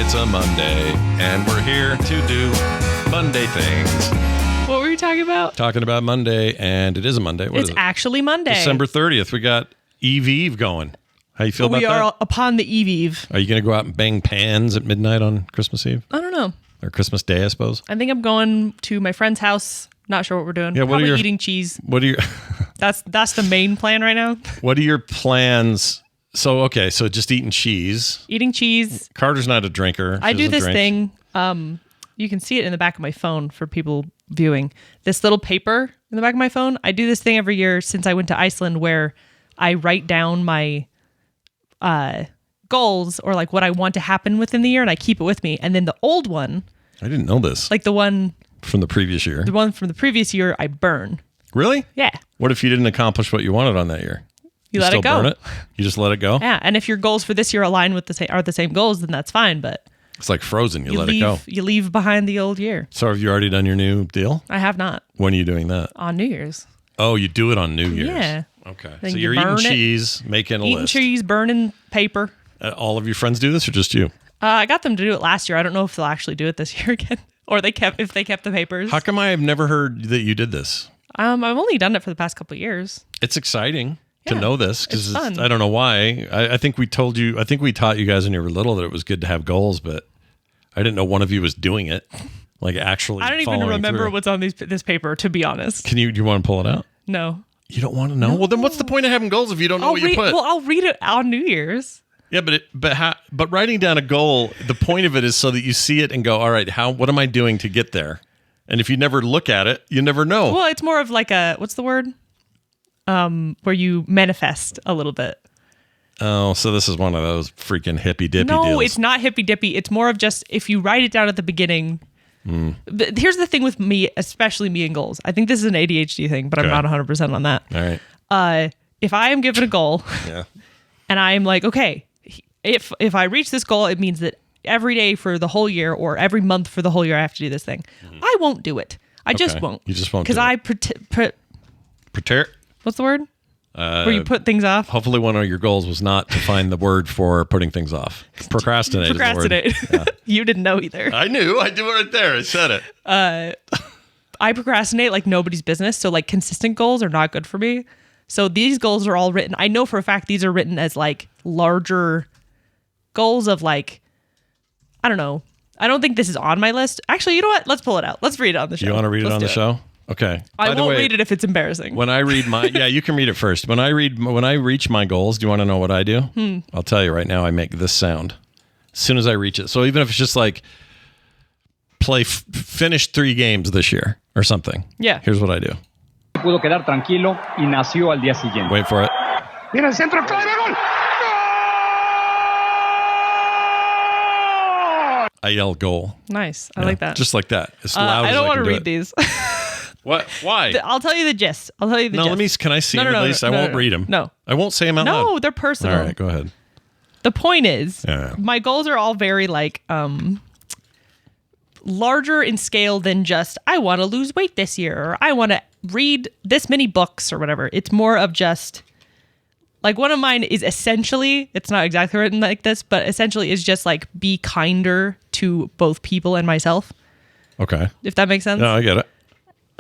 it's a Monday, and we're here to do Monday things. What were you talking about? Talking about Monday, and it is a Monday. What it's is it? Actually Monday. December 30th. We got Eve going. How you feel about that? We are upon the eve. Are you going to go out and bang pans at midnight on Christmas Eve? I don't know. Or Christmas Day, I suppose? I think I'm going to my friend's house. Not sure what we're doing. Yeah, Probably eating cheese. What are your... That's the main plan right now. What are your plans? So just eating cheese. Eating cheese. Carter's not a drinker. I do this thing. You can see it in the back of my phone for people viewing. This little paper in the back of my phone. I do this thing every year since I went to Iceland where I write down my goals or like what I want to happen within the year, and I keep it with me. And then the old one, I didn't know this. like the one from the previous year. The one from the previous year, I burn. Really? Yeah. What if you didn't accomplish what you wanted on that year? You let still it go. Burn it? You just let it go? Yeah. And if your goals for this year align with the same goals, then that's fine. But it's like Frozen. You let leave, it go. You leave behind the old year. So have you already done your new deal? I have not. When are you doing that? On New Year's. Oh, you do it on New Year's. Yeah. Okay. Then So you you're eating burn it. cheese, making a Eating list. cheese, burning paper. All of your friends do this or just you? I got them to do it last year. I don't know if they'll actually do it this year again. Or if they kept the papers. How come I have never heard that you did this? I've only done it for the past couple of years. It's exciting to Yeah, know this because it's fun. I don't know why. I think we taught you guys when you were little that it was good to have goals, but I didn't know one of you was doing it. Like actually I don't even following remember through. what's on this paper, to be honest. Do you want to pull it out? No. You don't want to know? Well, then what's the point of having goals if you don't know what you put? Well, I'll read it on New Year's. Yeah, but writing down a goal, the point of it is so that you see it and go, all right, what am I doing to get there? And if you never look at it, you never know. Well, it's more of like what's the word? Where you manifest a little bit. Oh, so this is one of those freaking hippy dippy No, deals. it's not hippy dippy. It's more of just if you write it down at the beginning. But here's the thing with me, especially me and goals. I think this is an ADHD thing, but I'm not 100% on that. All right. If I am given a goal Yeah. and I'm like, okay, if I reach this goal, it means that every day for the whole year or every month for the whole year, I have to do this thing. I won't do it. I just won't. You just won't because do I Prepare. what's the word? Where you put things off. Hopefully one of your goals was not to find the word for putting things off. Procrastinate. Procrastinate. Is the word. Yeah. You didn't know either. I knew. I do it right there. I said it. I procrastinate like nobody's business. So like consistent goals are not good for me. So these goals are all written. I know for a fact these are written as like larger goals of like, I don't know. I don't think this is on my list. Actually, you know what? Let's pull it out. Let's read it on the show. You want to read it on the show? Okay. I won't read it if it's embarrassing. When I read yeah, you can read it first. When I reach my goals, do you want to know what I do? I'll tell you right now, I make this sound as soon as I reach it. So even if it's just like finish 3 games this year or something. Yeah. Here's what I do. Pudo quedar tranquilo y nació al día siguiente. Wait for it. Mira el centro clave, gol. I yell goal. Nice. I like that. Just like that. As loud as I don't want to can do read it. these. What? Why? I'll tell you the gist. Can I see them at least? I won't read them. No. I won't say them out loud. No, they're personal. All right, go ahead. The point is, Yeah. my goals are all very like larger in scale than just I want to lose weight this year or I want to read this many books or whatever. It's more of just like one of mine is essentially, it's not exactly written like this, but essentially is just like be kinder to both people and myself. Okay. If that makes sense. No, I get it.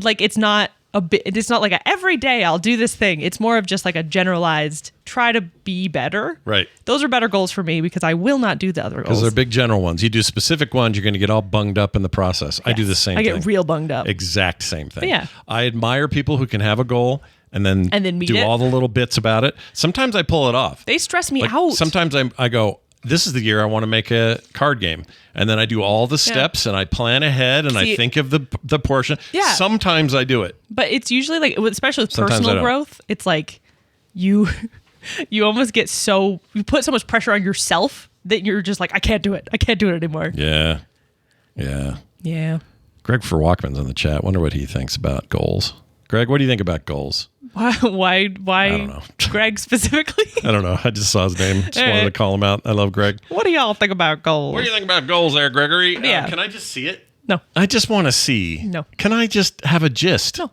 Like it's not like every day I'll do this thing. It's more of just like a generalized try to be better. Right. Those are better goals for me because I will not do the other Because goals. they're big general ones. You do specific ones, you're going to get all bunged up in the process. I do the same thing. I get real bunged up. Exact same thing. Yeah. I admire people who can have a goal and then meet do it. all the little bits about it. Sometimes I pull it off. They stress me Like, out. Sometimes I go, this is the year I want to make a card game. And then I do all the steps and I plan ahead and I think of the portion. Yeah. Sometimes I do it. But it's usually like, especially with Sometimes I personal don't. growth, it's like you almost get you put so much pressure on yourself that you're just like, I can't do it. I can't do it anymore. Yeah. Yeah. Yeah. Greg for Walkman's in the chat. Wonder what he thinks about goals. Greg, what do you think about goals? Why? I don't know. Greg specifically? I don't know. I just saw his name. Just wanted to call him out. I love Greg. What do y'all think about goals? What do you think about goals there, Gregory? Yeah. Can I just see it? No. I just want to see. No. Can I just have a gist? No.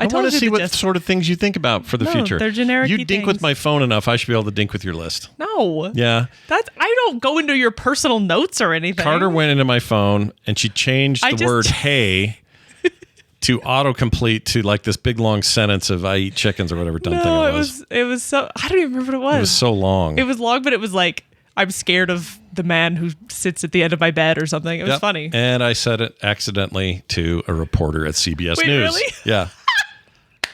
I want to see what sort of things you think about for the future. They're generic. You dink with my phone enough, I should be able to dink with your list. No. Yeah. I don't go into your personal notes or anything. Carter went into my phone and she changed the word hey to autocomplete to like this big long sentence of I eat chickens or whatever dumb thing it was. It was so, I don't even remember what it was. It was so long. It was long, but it was like, I'm scared of the man who sits at the end of my bed or something. It was funny. And I said it accidentally to a reporter at CBS Wait, News. Really? Yeah.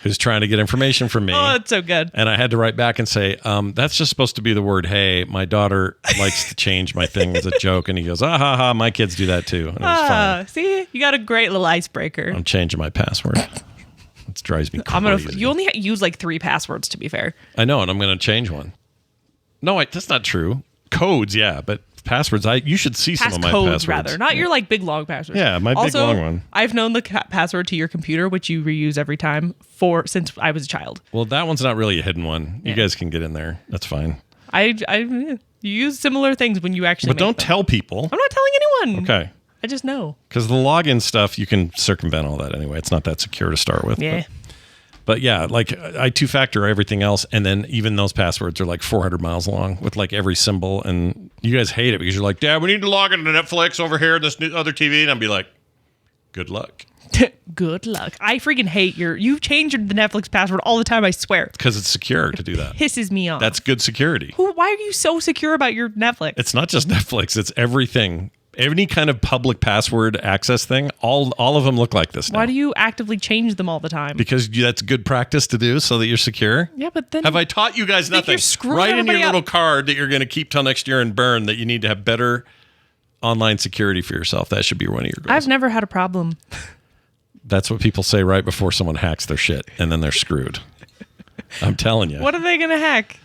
Who's trying to get information from me. Oh, that's so good. And I had to write back and say, that's just supposed to be the word hey. My daughter likes to change my thing as a joke. And he goes, ha ha, my kids do that too. And it was fun. See, you got a great little icebreaker. I'm changing my password. It drives me crazy. You only use like 3 passwords, to be fair. I know, and I'm going to change one. No, that's not true. Codes, yeah, but passwords, you should see some of my passwords. Rather, not your like big long passwords. Yeah, my big long one. I've known the password to your computer, which you reuse every time since I was a child. Well, that one's not really a hidden one. You guys can get in there. That's fine. You use similar things when you actually. But don't tell people. I'm not telling anyone. Okay. I just know. Because the login stuff, you can circumvent all that anyway. It's not that secure to start with. Yeah. But yeah, like I 2-factor everything else, and then even those passwords are like 400 miles long with like every symbol, and you guys hate it because you're like, Dad, we need to log into Netflix over here, this new other TV, and I'd be like, good luck. Good luck. I freaking hate you change the Netflix password all the time, I swear. Because it's secure to do that. Pisses me off. That's good security. Why are you so secure about your Netflix? It's not just Netflix, it's everything. Any kind of public password access thing, all of them look like this now. Why do you actively change them all the time? Because that's good practice to do so that you're secure. Yeah, but then... Have I taught you guys nothing? Write in your little card that you're going to keep till next year and burn that you need to have better online security for yourself. That should be one of your goals. I've never had a problem. That's what people say right before someone hacks their shit, and then they're screwed. I'm telling you. What are they going to hack?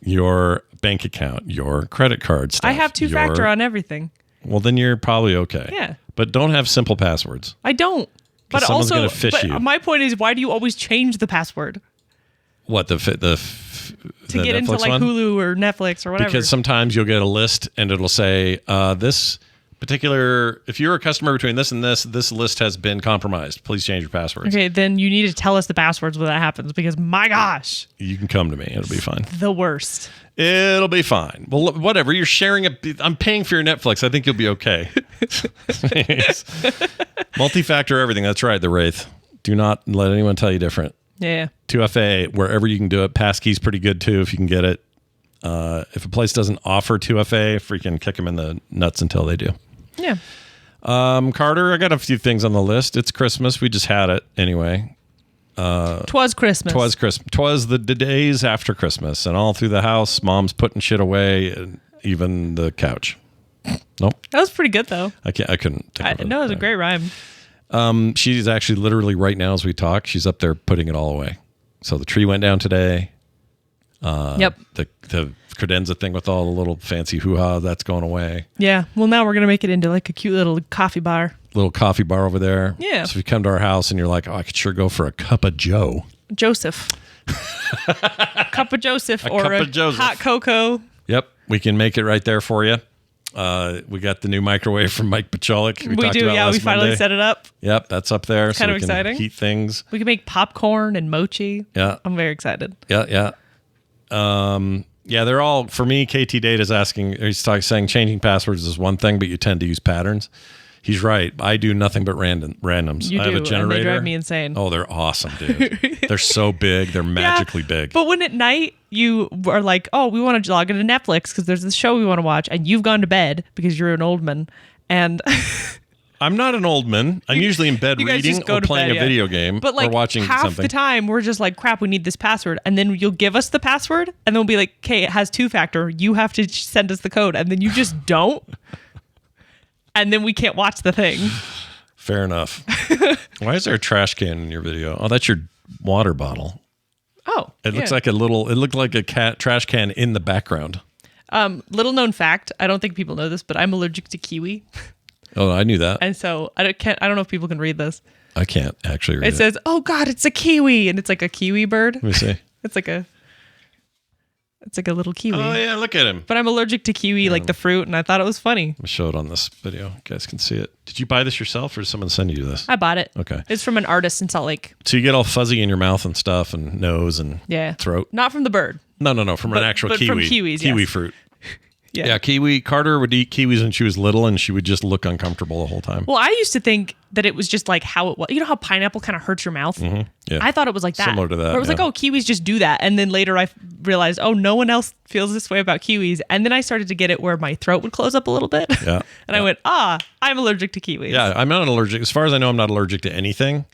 Your bank account, your credit card stuff. I have 2-factor on everything. Well, then you're probably okay. Yeah. But don't have simple passwords. I don't. But someone's also, gonna phish you. My point is, why do you always change the password? What, to get Netflix into like one? Hulu or Netflix or whatever? Because sometimes you'll get a list and it'll say, this particular, if you're a customer between this and this list has been compromised. Please change your passwords. Okay, then you need to tell us the passwords when that happens because my gosh. You can come to me. It'll be fine. The worst. It'll be fine. Well, whatever. You're sharing I'm paying for your Netflix. I think you'll be okay. Multi-factor everything. That's right, the Wraith. Do not let anyone tell you different. Yeah. 2FA, wherever you can do it. Passkey's pretty good too if you can get it. If a place doesn't offer 2FA, freaking kick them in the nuts until they do. Yeah. Carter, I got a few things on the list. It's Christmas. We just had it anyway. Twas Christmas. Twas Christmas. Twas the days after Christmas, and all through the house, Mom's putting shit away, and even the couch. Nope. That was pretty good though. I couldn't. No, it was a great rhyme. She's actually literally right now as we talk, she's up there putting it all away. So the tree went down today. Yep. The credenza thing with all the little fancy hoo-ha, that's going away. Yeah. Well, now we're going to make it into like a cute little coffee bar. Little coffee bar over there. Yeah. So if you come to our house and you're like, oh, I could sure go for a cup of Joe. Joseph. Cup of Joseph or cup a of Joseph. hot cocoa. Yep. We can make it right there for you. We got the new microwave from Mike Pacholik. We do. Yeah. We finally set it up. Yep. That's up there. It's kind of we can exciting. Heat things. We can make popcorn and mochi. Yeah. I'm very excited. Yeah. Yeah, they're all, for me, KT Data is asking, saying changing passwords is one thing, but you tend to use patterns. He's right. I do nothing but randoms. You I have do, a generator. and they drive me insane. Oh, they're awesome, dude. They're so big. They're magically big. But when at night you are like, oh, we want to log into Netflix because there's this show we want to watch, and you've gone to bed because you're an old man, and... I'm not an old man. I'm usually in bed reading or playing a video game but like or watching half something. the time we're just like, crap, we need this password. And then you'll give us the password and then we'll be like, okay, it has 2-factor. You have to send us the code. And then you just don't. And then we can't watch the thing. Fair enough. Why is there a trash can in your video? Oh, that's your water bottle. Oh, it looks like it looked like a trash can in the background. Little known fact. I don't think people know this, but I'm allergic to kiwi. Oh, I knew that. And so I don't know if people can read this. I can't actually read it. It says, oh God, it's a kiwi. And it's like a kiwi bird. Let me see. It's like a It's like a little kiwi. Oh, yeah, look at him. But I'm allergic to kiwi, like the fruit, and I thought it was funny. I'll show it on this video. You guys can see it. Did you buy this yourself or did someone send you this? I bought it. Okay. It's from an artist in Salt Lake. So you get all fuzzy in your mouth and stuff and nose and throat? Not from the bird. No, from an actual but kiwi. from kiwis, Kiwi yes. fruit. Yeah. Kiwi. Carter would eat kiwis when she was little and she would just look uncomfortable the whole time. Well, I used to think that it was just like how it was. You know how pineapple kind of hurts your mouth? Yeah. I thought it was like that. Similar to that, Where it was like, yeah. oh, kiwis just do that. And then later I realized, oh, no one else feels this way about kiwis. And then I started to get it where my throat would close up a little bit. Yeah. And I went, I'm allergic to kiwis. Yeah, I'm not allergic. As far as I know, I'm not allergic to anything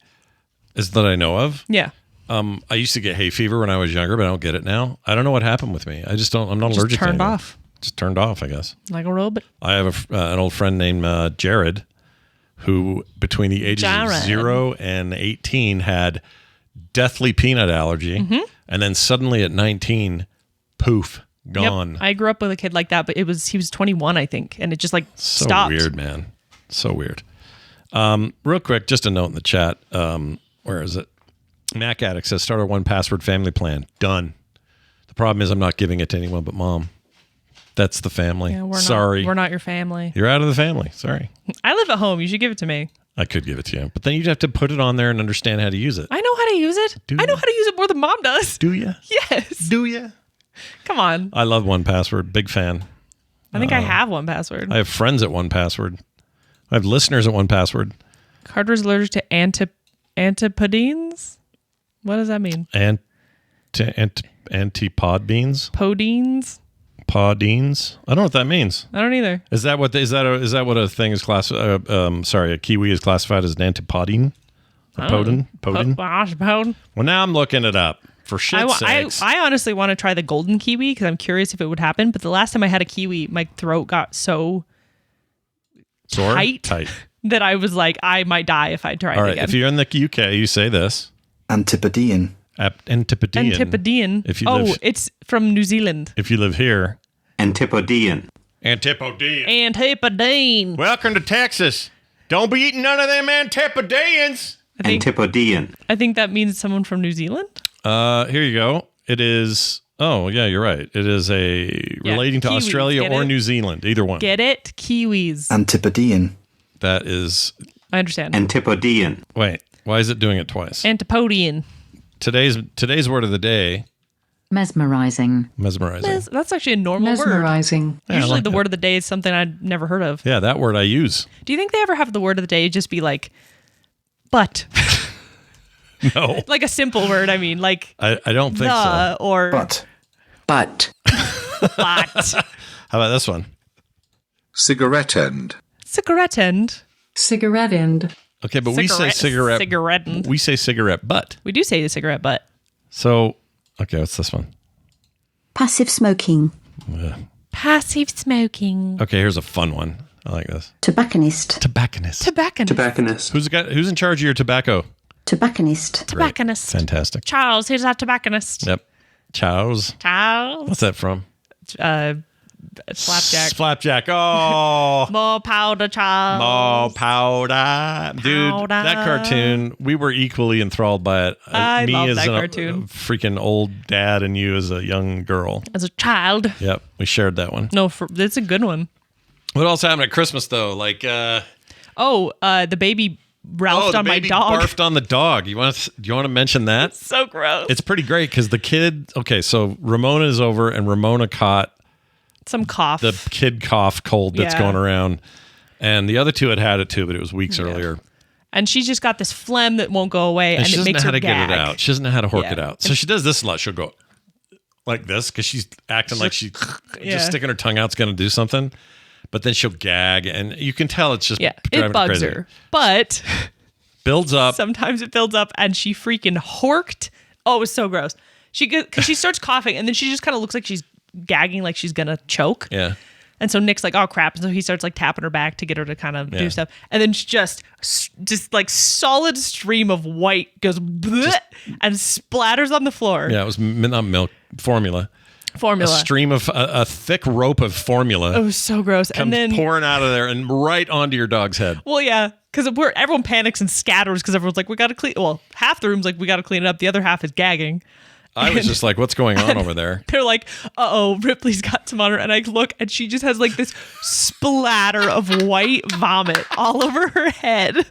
is that I know of. Yeah. I used to get hay fever when I was younger, but I don't get it now. I don't know what happened with me. I'm not allergic to turned anything. off. Just turned off, I guess. Like a robot. I have an old friend named Jared who between the ages of 0 and 18 had deathly peanut allergy. And then suddenly at 19, poof, gone. Yep. I grew up with a kid like that, but he was 21, I think. And it just like So stopped. weird, man. So weird. Real quick, just a note in the chat. Where is it? Mac Addict says, start a 1Password family plan. Done. The problem is I'm not giving it to anyone but mom. That's the family. Yeah, Sorry. We're not your family. You're out of the family. Sorry. I live at home. You should give it to me. I could give it to you. But then you'd have to put it on there and understand how to use it. I know how to use it. I know how to use it more than mom does. Do you? Yes. Do you? Come on. I love 1Password. Big fan. I think I have 1Password. I have friends at 1Password. I have listeners at 1Password. Carter's allergic to antipodines? What does that mean? Antipod beans? Podines? Podines? I don't know what that means. I don't either. Is that what a thing is a kiwi is classified as an antipodine? Podin? Podin? Well, now I'm looking it up. For shit's sakes. I honestly want to try the golden kiwi because I'm curious if it would happen. But the last time I had a kiwi, my throat got so Sore? tight that I was like, I might die if I tried All right. again. If you're in the UK, you say this. Antipodean. Antipodean. It's from New Zealand. If you live here. Antipodean. Antipodine. Welcome to Texas. Don't be eating none of them Antipodeans. Antipodean. I think that means someone from New Zealand. Here you go. It is. Oh, yeah, you're right. It is relating to kiwis, Australia get or it? New Zealand. Either one. Get it? Kiwis. Antipodean. That is. I understand. Antipodean. Wait. Why is it doing it twice? Antipodian. Today's word of the day. Mesmerizing. Mesmerizing. That's actually a normal word. Mesmerizing. Yeah, I Usually like the that. word of the day is something I'd never heard of. Yeah, that word I use. Do you think they ever have the word of the day just be like, but? No. Like a simple word, I mean, like I don't think the so. or But. But. but. How about this one? Cigarette end. Cigarette end. Cigarette end. Okay, but we say cigarette. Cigarette end. We say cigarette butt. We do say the cigarette butt. So, okay, what's this one? Passive smoking. Passive smoking. Okay, here's a fun one. I like this. Tobacconist. Tobacconist. Tobacconist. Who's in charge of your tobacco? Tobacconist. Tobacconist. Fantastic. Charles, here's our tobacconist. Yep. Charles. Charles. What's that from? Flapjack. Flapjack. Oh. More powder, Charles. More powder. Dude, Powder. that cartoon, we were equally enthralled by it. I Me love as that a cartoon. freaking old dad and you as a young girl. As a child. Yep, we shared that one. No, it's a good one. What else happened at Christmas, though? Like, The baby Ralphed the on my baby dog. barfed on the dog. Do you want to mention that? So gross. It's pretty great because the kid. Okay, so Ramona is over, and Ramona caught Some cough. the kid cough cold that's Yeah. going around, and the other two had it too, but it was weeks earlier. And she's just got this phlegm that won't go away, and she it doesn't makes know how her to gag. get it out. She doesn't know how to hork Yeah. it out. So she does this a lot. She'll go like this because she's acting like she Yeah. just sticking her tongue out's going to do something, but then she'll gag, and you can tell it's just Yeah, driving it bugs crazy. her. But Builds up. sometimes it builds up, and she freaking horked. Oh, it was so gross. Because she starts coughing, and then she just kind of looks like she's gagging, like she's gonna choke. Yeah. And so Nick's like, oh crap. And so he starts like tapping her back to get her to kind of Yeah. do stuff. And then she just like solid stream of white goes bleh, and splatters on the floor. Yeah, it was not milk, formula. Formula. A stream of a thick rope of formula It was so gross. comes And then pouring out of there and right onto your dog's head. well, yeah, because everyone panics and scatters because everyone's like, we got to clean. Well, half the room's like, we got to clean it up. The other half is gagging. I was just like, what's going on over there? They're like, uh-oh, Ripley's got some on her. And I look, and she just has like this splatter of white vomit all over her head.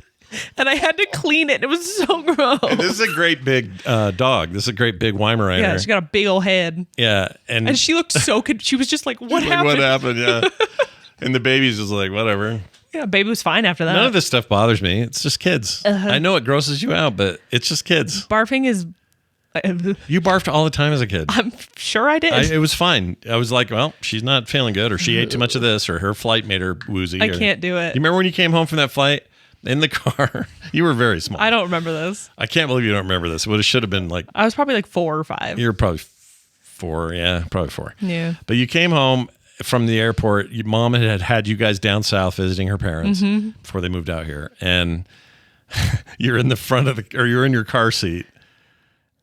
And I had to clean it. It was so gross. And this is a great big dog. This is a great big Weimaraner. Yeah, she got a big old head. Yeah. And she looked so good. She was just like, what happened? What happened? Yeah. And the baby's just like, whatever. Yeah, baby was fine after that. None of this stuff bothers me. It's just kids. I know it grosses you out, but it's just kids. Barfing is... You barfed all the time as a kid. I'm sure I did. It was fine. I was like, well, she's not feeling good, or she ate too much of this, or her flight made her woozy. I can't do it. You remember when you came home from that flight in the car? You were very small. I don't remember this. I can't believe you don't remember this. It should have been like... I was probably like 4 or 5. You were probably 4. Yeah, probably 4. Yeah. But you came home from the airport. Your mom had you guys down south visiting her parents before they moved out here. And you're in the front of you're in your car seat.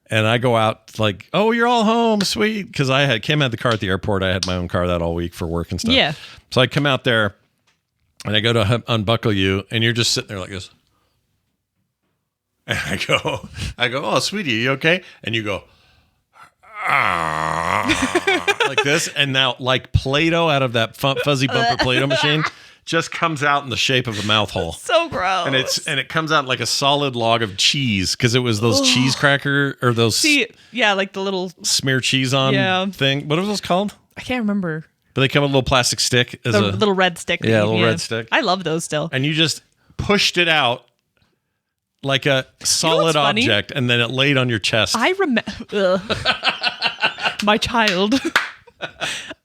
And I go out like, oh, you're all home, sweet. Because Kim had the car at the airport. I had my own car that all week for work and stuff. Yeah. So I come out there and I go to unbuckle you, and you're just sitting there like this. And I go, oh, sweetie, are you okay? And you go, like this. And now, like Play-Doh out of that fuzzy bumper Play-Doh machine just comes out in the shape of a mouth hole. So gross. And it comes out like a solid log of cheese, because it was those cheese cracker or those like the little smear cheese on thing. What are those called? I can't remember. But they come with a little plastic stick as The little red stick. Yeah, a little red stick. I love those still. And you just pushed it out like a solid object, and then it laid on your chest. I remember my child.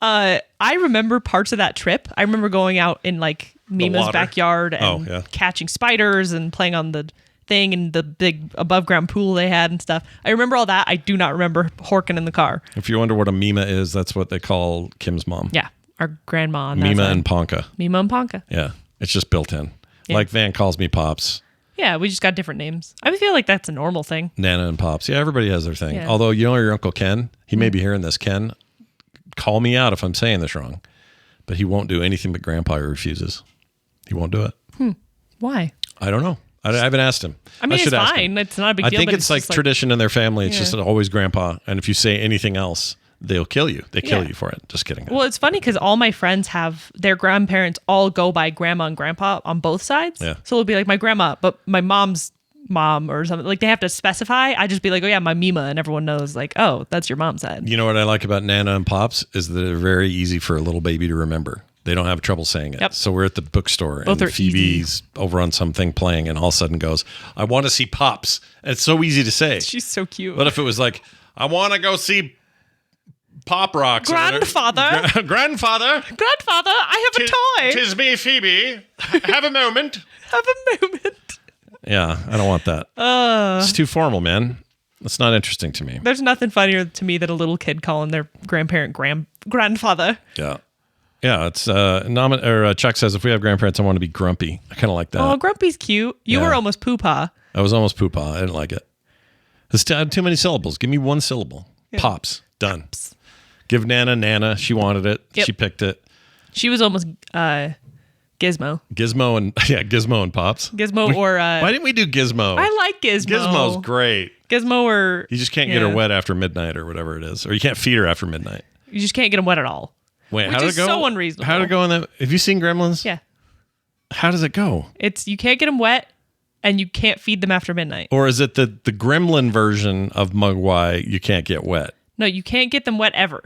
I remember parts of that trip. I remember going out in like Mima's backyard and catching spiders and playing on the thing and the big above ground pool they had and stuff. I remember all that. I do not remember horking in the car. If you wonder what a Mima is, that's what they call Kim's mom. Yeah, our grandma. Mima and Ponka. Mima and Ponka. Yeah, it's just built in. Yeah. Like Van calls me Pops. Yeah, we just got different names. I feel like that's a normal thing. Nana and Pops. Yeah, everybody has their thing. Yeah. Although, you know your Uncle Ken? He may be hearing this. Ken, call me out if I'm saying this wrong. But he won't do anything but Grandpa. He refuses. He won't do it. Why? I don't know. I haven't asked him. I mean, should it's ask fine. him. It's not a big I deal. think but it's like just tradition in their family. It's just always Grandpa. And if you say anything else, they'll kill you. They kill you for it. Just kidding. Well, it's funny because all my friends have their grandparents all go by grandma and grandpa on both sides. Yeah. So it'll be like my grandma, but my mom's mom or something. Like they have to specify. I just be like, oh yeah, my Mima, and everyone knows like, oh, that's your mom's side. You know what I like about Nana and Pops is that they're very easy for a little baby to remember. They don't have trouble saying it. Yep. So we're at the bookstore Both and are Phoebe's over on something playing, and all of a sudden goes, I want to see Pops. And it's so easy to say. She's so cute. What if it was like, I want to go see Pop Rocks? Grandfather. Grandfather. Grandfather, I have a toy. Tis me, Phoebe. Have a moment. Have a moment. Yeah, I don't want that. It's too formal, man. It's not interesting to me. There's nothing funnier to me than a little kid calling their grandparent grandfather. Yeah. Yeah, it's Chuck says, if we have grandparents, I want to be grumpy. I kind of like that. Oh, Grumpy's cute. You were almost Poopa. I was almost Poopa. I didn't like it. It's too many syllables. Give me one syllable. Yeah. Pops. Done. Give Nana. She wanted it. Yep. She picked it. She was almost Gizmo. Gizmo and Pops. Gizmo or... why didn't we do Gizmo? I like Gizmo. Gizmo's great. Gizmo or... You just can't get her wet after midnight or whatever it is. Or you can't feed her after midnight. You just can't get them wet at all. Wait, Which how did is it go? so unreasonable. How did it go in that? Have you seen Gremlins? Yeah. How does it go? It's you can't get them wet and you can't feed them after midnight. Or is it the Gremlin version of Mugwai, you can't get wet? No, you can't get them wet ever.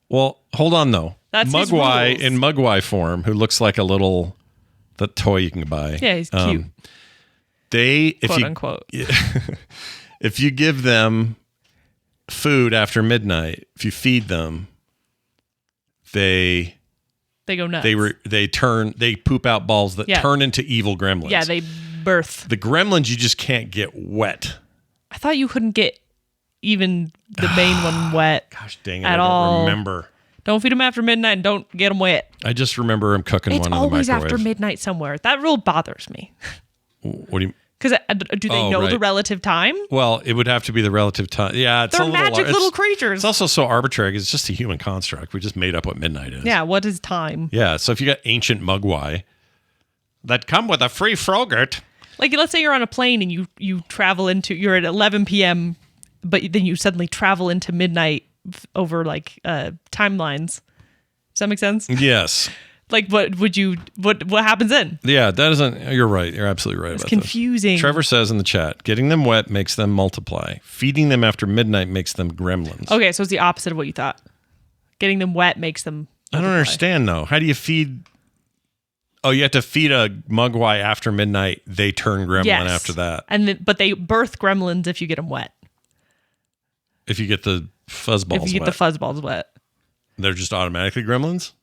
Well, hold on though. That's his Mugwai rules. in Mugwai form, who looks like a little the toy you can buy. Yeah, he's cute. Quote Unquote. If you give them food after midnight, if you feed them, they go nuts. They poop out balls that turn into evil gremlins. Yeah, they birth. The gremlins you just can't get wet. I thought you couldn't get even the main one wet. Gosh dang it! At I don't all. remember. Don't feed them after midnight and don't get them wet. I just remember him cooking It's one in the microwave. always after midnight somewhere. That rule bothers me. What do you? Because do they know the relative time? Well, it would have to be the relative time. Yeah, it's They're a little magic little creatures. It's also so arbitrary because it's just a human construct. We just made up what midnight is. Yeah, what is time? Yeah, so if you got ancient Mugwai that come with a free frogurt. Like, let's say you're on a plane and you travel you're at 11 p.m. but then you suddenly travel into midnight over like timelines. Does that make sense? Yes. Like, what happens then? Yeah, that isn't. You're right. You're absolutely right. It's about confusing. This. Trevor says in the chat, getting them wet makes them multiply. Feeding them after midnight makes them gremlins. Okay, so it's the opposite of what you thought. Getting them wet makes them multiply. I don't understand though. How do you feed? Oh, you have to feed a mugwai after midnight. They turn gremlin after that. But they birth gremlins if you get them wet. If you get the fuzzballs If you get the fuzzballs wet. They're just automatically gremlins?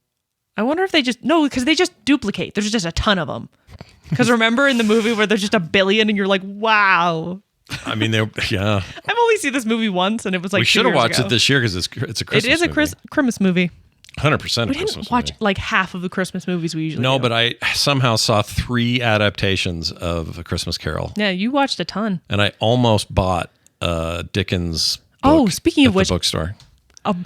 I wonder if because they just duplicate. There's just a ton of them. Because remember in the movie where there's just a billion and you're like, wow. I mean, yeah. I've only seen this movie once and it was like we should have watched it this year because it's a Christmas movie. It is a Christmas movie. 100% We didn't watch like half of the Christmas movies we usually do. But I somehow saw 3 adaptations of A Christmas Carol. Yeah, you watched a ton. And I almost bought Dickens' book speaking of which, the bookstore.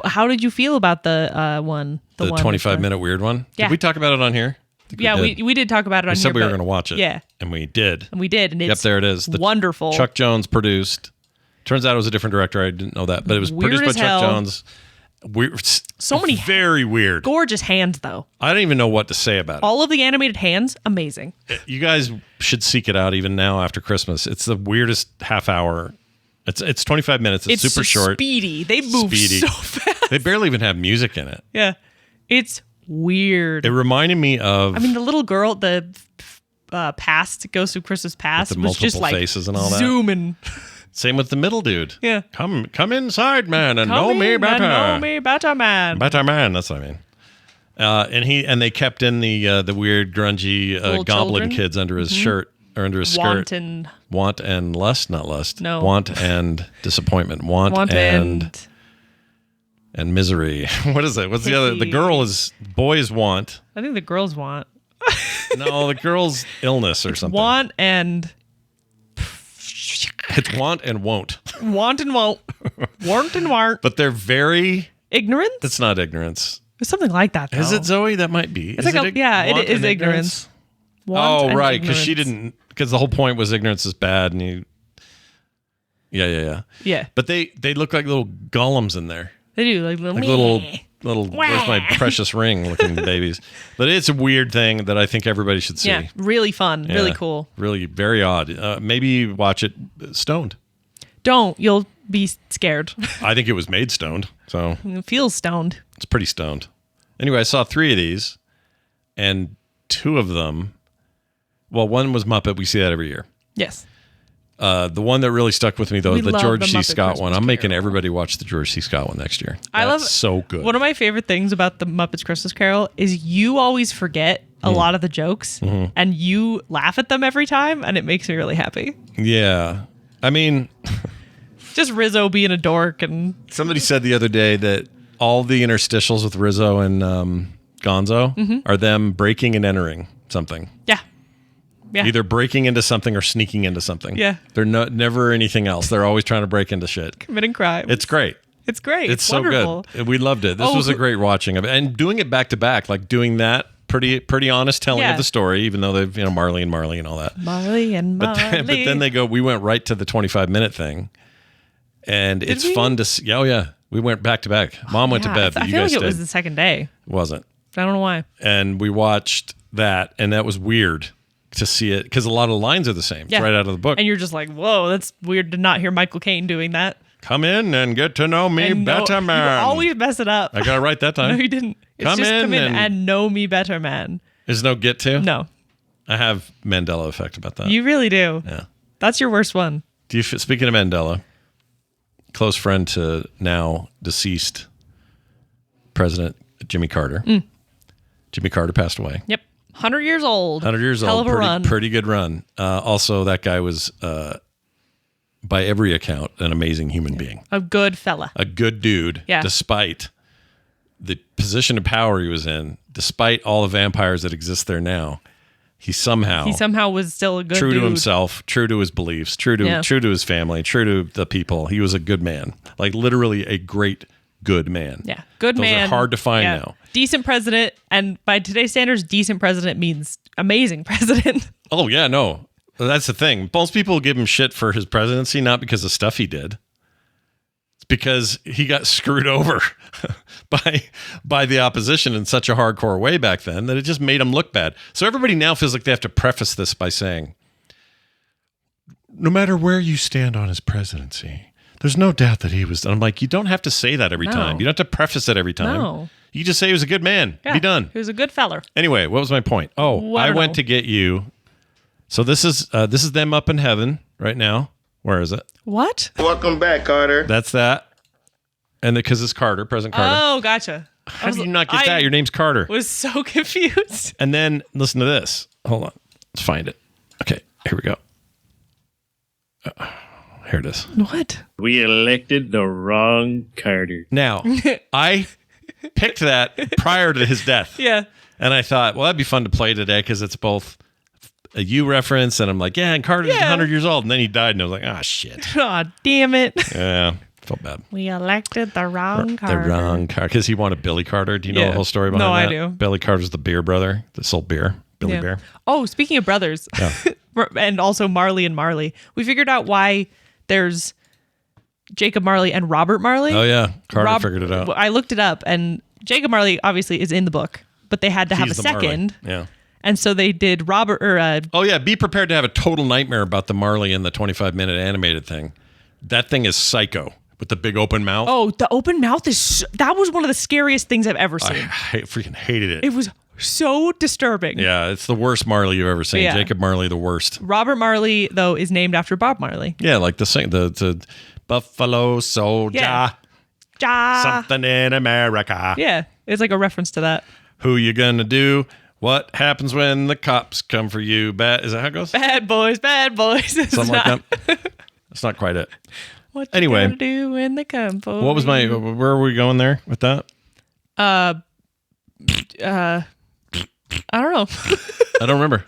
How did you feel about the one? The 25-minute weird one? Yeah. Did we talk about it on here? We did talk about it on here. We said we were going to watch it. Yeah. And we did. And it's there it is. Wonderful. Chuck Jones produced. Turns out it was a different director. I didn't know that. But it was Weird produced by as hell. Chuck Jones. So many very weird. Gorgeous hands, though. I don't even know what to say about it. All of the animated hands, amazing. You guys should seek it out even now after Christmas. It's the weirdest half hour. It's 25 minutes. It's super short. Speedy. They move so fast. They barely even have music in it. Yeah. It's weird. It reminded me of... I mean, the little girl, the past, Ghost of Christmas Past, was just like faces and all that. zooming. Same with the middle dude. Yeah. Come inside, man, and know me better. Know me better, man. Better man, that's what I mean. And they kept in the weird grungy goblin children? kids under his shirt or under his skirt. Want and lust, not lust. No. Want and disappointment. Want and misery. What is it? What's the other? The boys want. I think the girls want. No, the girls illness or something. Want and. It's want and won't. Want and won't. Want and warn't. But they're very... Ignorance? That's not ignorance. It's something like that, though. Is it, Zoe? That might be. It's it is ignorance. Oh, right, because she didn't... Because the whole point was ignorance is bad, and you... Yeah. But they look like little golems in there. They do, like little... Where's my precious ring looking babies. But it's a weird thing that I think everybody should see. Yeah, really fun, really cool. Really very odd. Maybe watch it stoned. Don't. You'll be scared. I think it was made stoned, so... It feels stoned. It's pretty stoned. Anyway, I saw 3 of these, and 2 of them... Well, one was Muppet. We see that every year. Yes. The one that really stuck with me, though, is the George C. Scott Christmas one. I'm making everybody watch the George C. Scott one next year. That's so good. One of my favorite things about the Muppets Christmas Carol is you always forget a lot of the jokes, and you laugh at them every time, and it makes me really happy. Yeah. I mean... Just Rizzo being a dork. And somebody said the other day that all the interstitials with Rizzo and Gonzo are them breaking and entering something. Yeah. Either breaking into something or sneaking into something. Yeah. They're never anything else. They're always trying to break into shit. Committing crime. It's great. It's great. It's so wonderful. Good. We loved it. This was a great watching of it. And doing it back to back, like doing that pretty honest telling of the story, even though they've, Marley and all that. Marley and Marley. But then we went right to the 25-minute thing. And it's fun to see. Oh, yeah. We went back to back. Mom went to bed, but I you feel guys like it stayed. was the second day. It wasn't. I don't know why. And we watched that, and that was weird to see it, because a lot of lines are the same. Yeah. It's right out of the book. And you're just like, whoa, that's weird to not hear Michael Caine doing that. Come in and get to know me better, man. You always mess it up. I got it right that time. No, you didn't. It's come in and know me better, man. There's no get to? No. I have Mandela effect about that. You really do. Yeah. That's your worst one. Speaking of Mandela, close friend to now deceased President Jimmy Carter. Jimmy Carter passed away. Yep. 100 years old. 100 years Hell old. of a run. Pretty good run. Also, that guy was, by every account, an amazing human being. A good fella. A good dude. Yeah. Despite the position of power he was in, despite all the vampires that exist there now, he somehow was still a good true dude. to himself, true to his beliefs, true to his family, true to the people. He was a good man. Like literally a great good man. Yeah. Good Those man. are hard to find now. Decent president, and by today's standards, decent president means amazing president. Oh yeah, no. That's the thing. Most people give him shit for his presidency, not because of stuff he did. because he got screwed over by the opposition in such a hardcore way back then that it just made him look bad. So everybody now feels like they have to preface this by saying, no matter where you stand on his presidency, there's no doubt that he was. I'm like, you don't have to say that every time. You don't have to preface it every time. No. You just say he was a good man. Yeah, Be done. He was a good feller. Anyway, what was my point? Oh, I went to get you. So this is them up in heaven right now. Where is it? What? Welcome back, Carter. That's that. And because it's Carter, President Carter. Oh, gotcha. How do you not get that? Your name's Carter. Was so confused. And then listen to this. Hold on. Let's find it. Okay, here we go. Here it is. What? We elected the wrong Carter. Now, I picked that prior to his death. Yeah. And I thought, well, that'd be fun to play today because it's both a you reference, and I'm like, yeah, and Carter's 100 years old. And then he died, and I was like, ah, shit. Oh, damn it. Yeah, felt bad. We elected the wrong Carter. The wrong Carter. Because he wanted Billy Carter. Do you know the whole story behind that? No, I do. Billy Carter's the beer brother that sold beer. Billy Bear. Oh, speaking of brothers, and also Marley and Marley, we figured out why there's Jacob Marley and Robert Marley. Oh, yeah. Carter figured it out. I looked it up, and Jacob Marley obviously is in the book, but they had to have a second. Marley. Yeah. And so they did Robert oh, yeah. Be prepared to have a total nightmare about the Marley and the 25-minute animated thing. That thing is psycho with the big open mouth. Oh, the open mouth that was one of the scariest things I've ever seen. I freaking hated it. It was so disturbing. Yeah, it's the worst Marley you've ever seen. Yeah. Jacob Marley, the worst. Robert Marley, though, is named after Bob Marley. Yeah, like the Buffalo Soldier. Ja. Something in America. Yeah, it's like a reference to that. Who you gonna do? What happens when the cops come for you? Is that how it goes? Bad boys, bad boys. Something like that. That's not quite it. What anyway, you gonna do when they come for what was where were we going there with that? I don't know. I don't remember.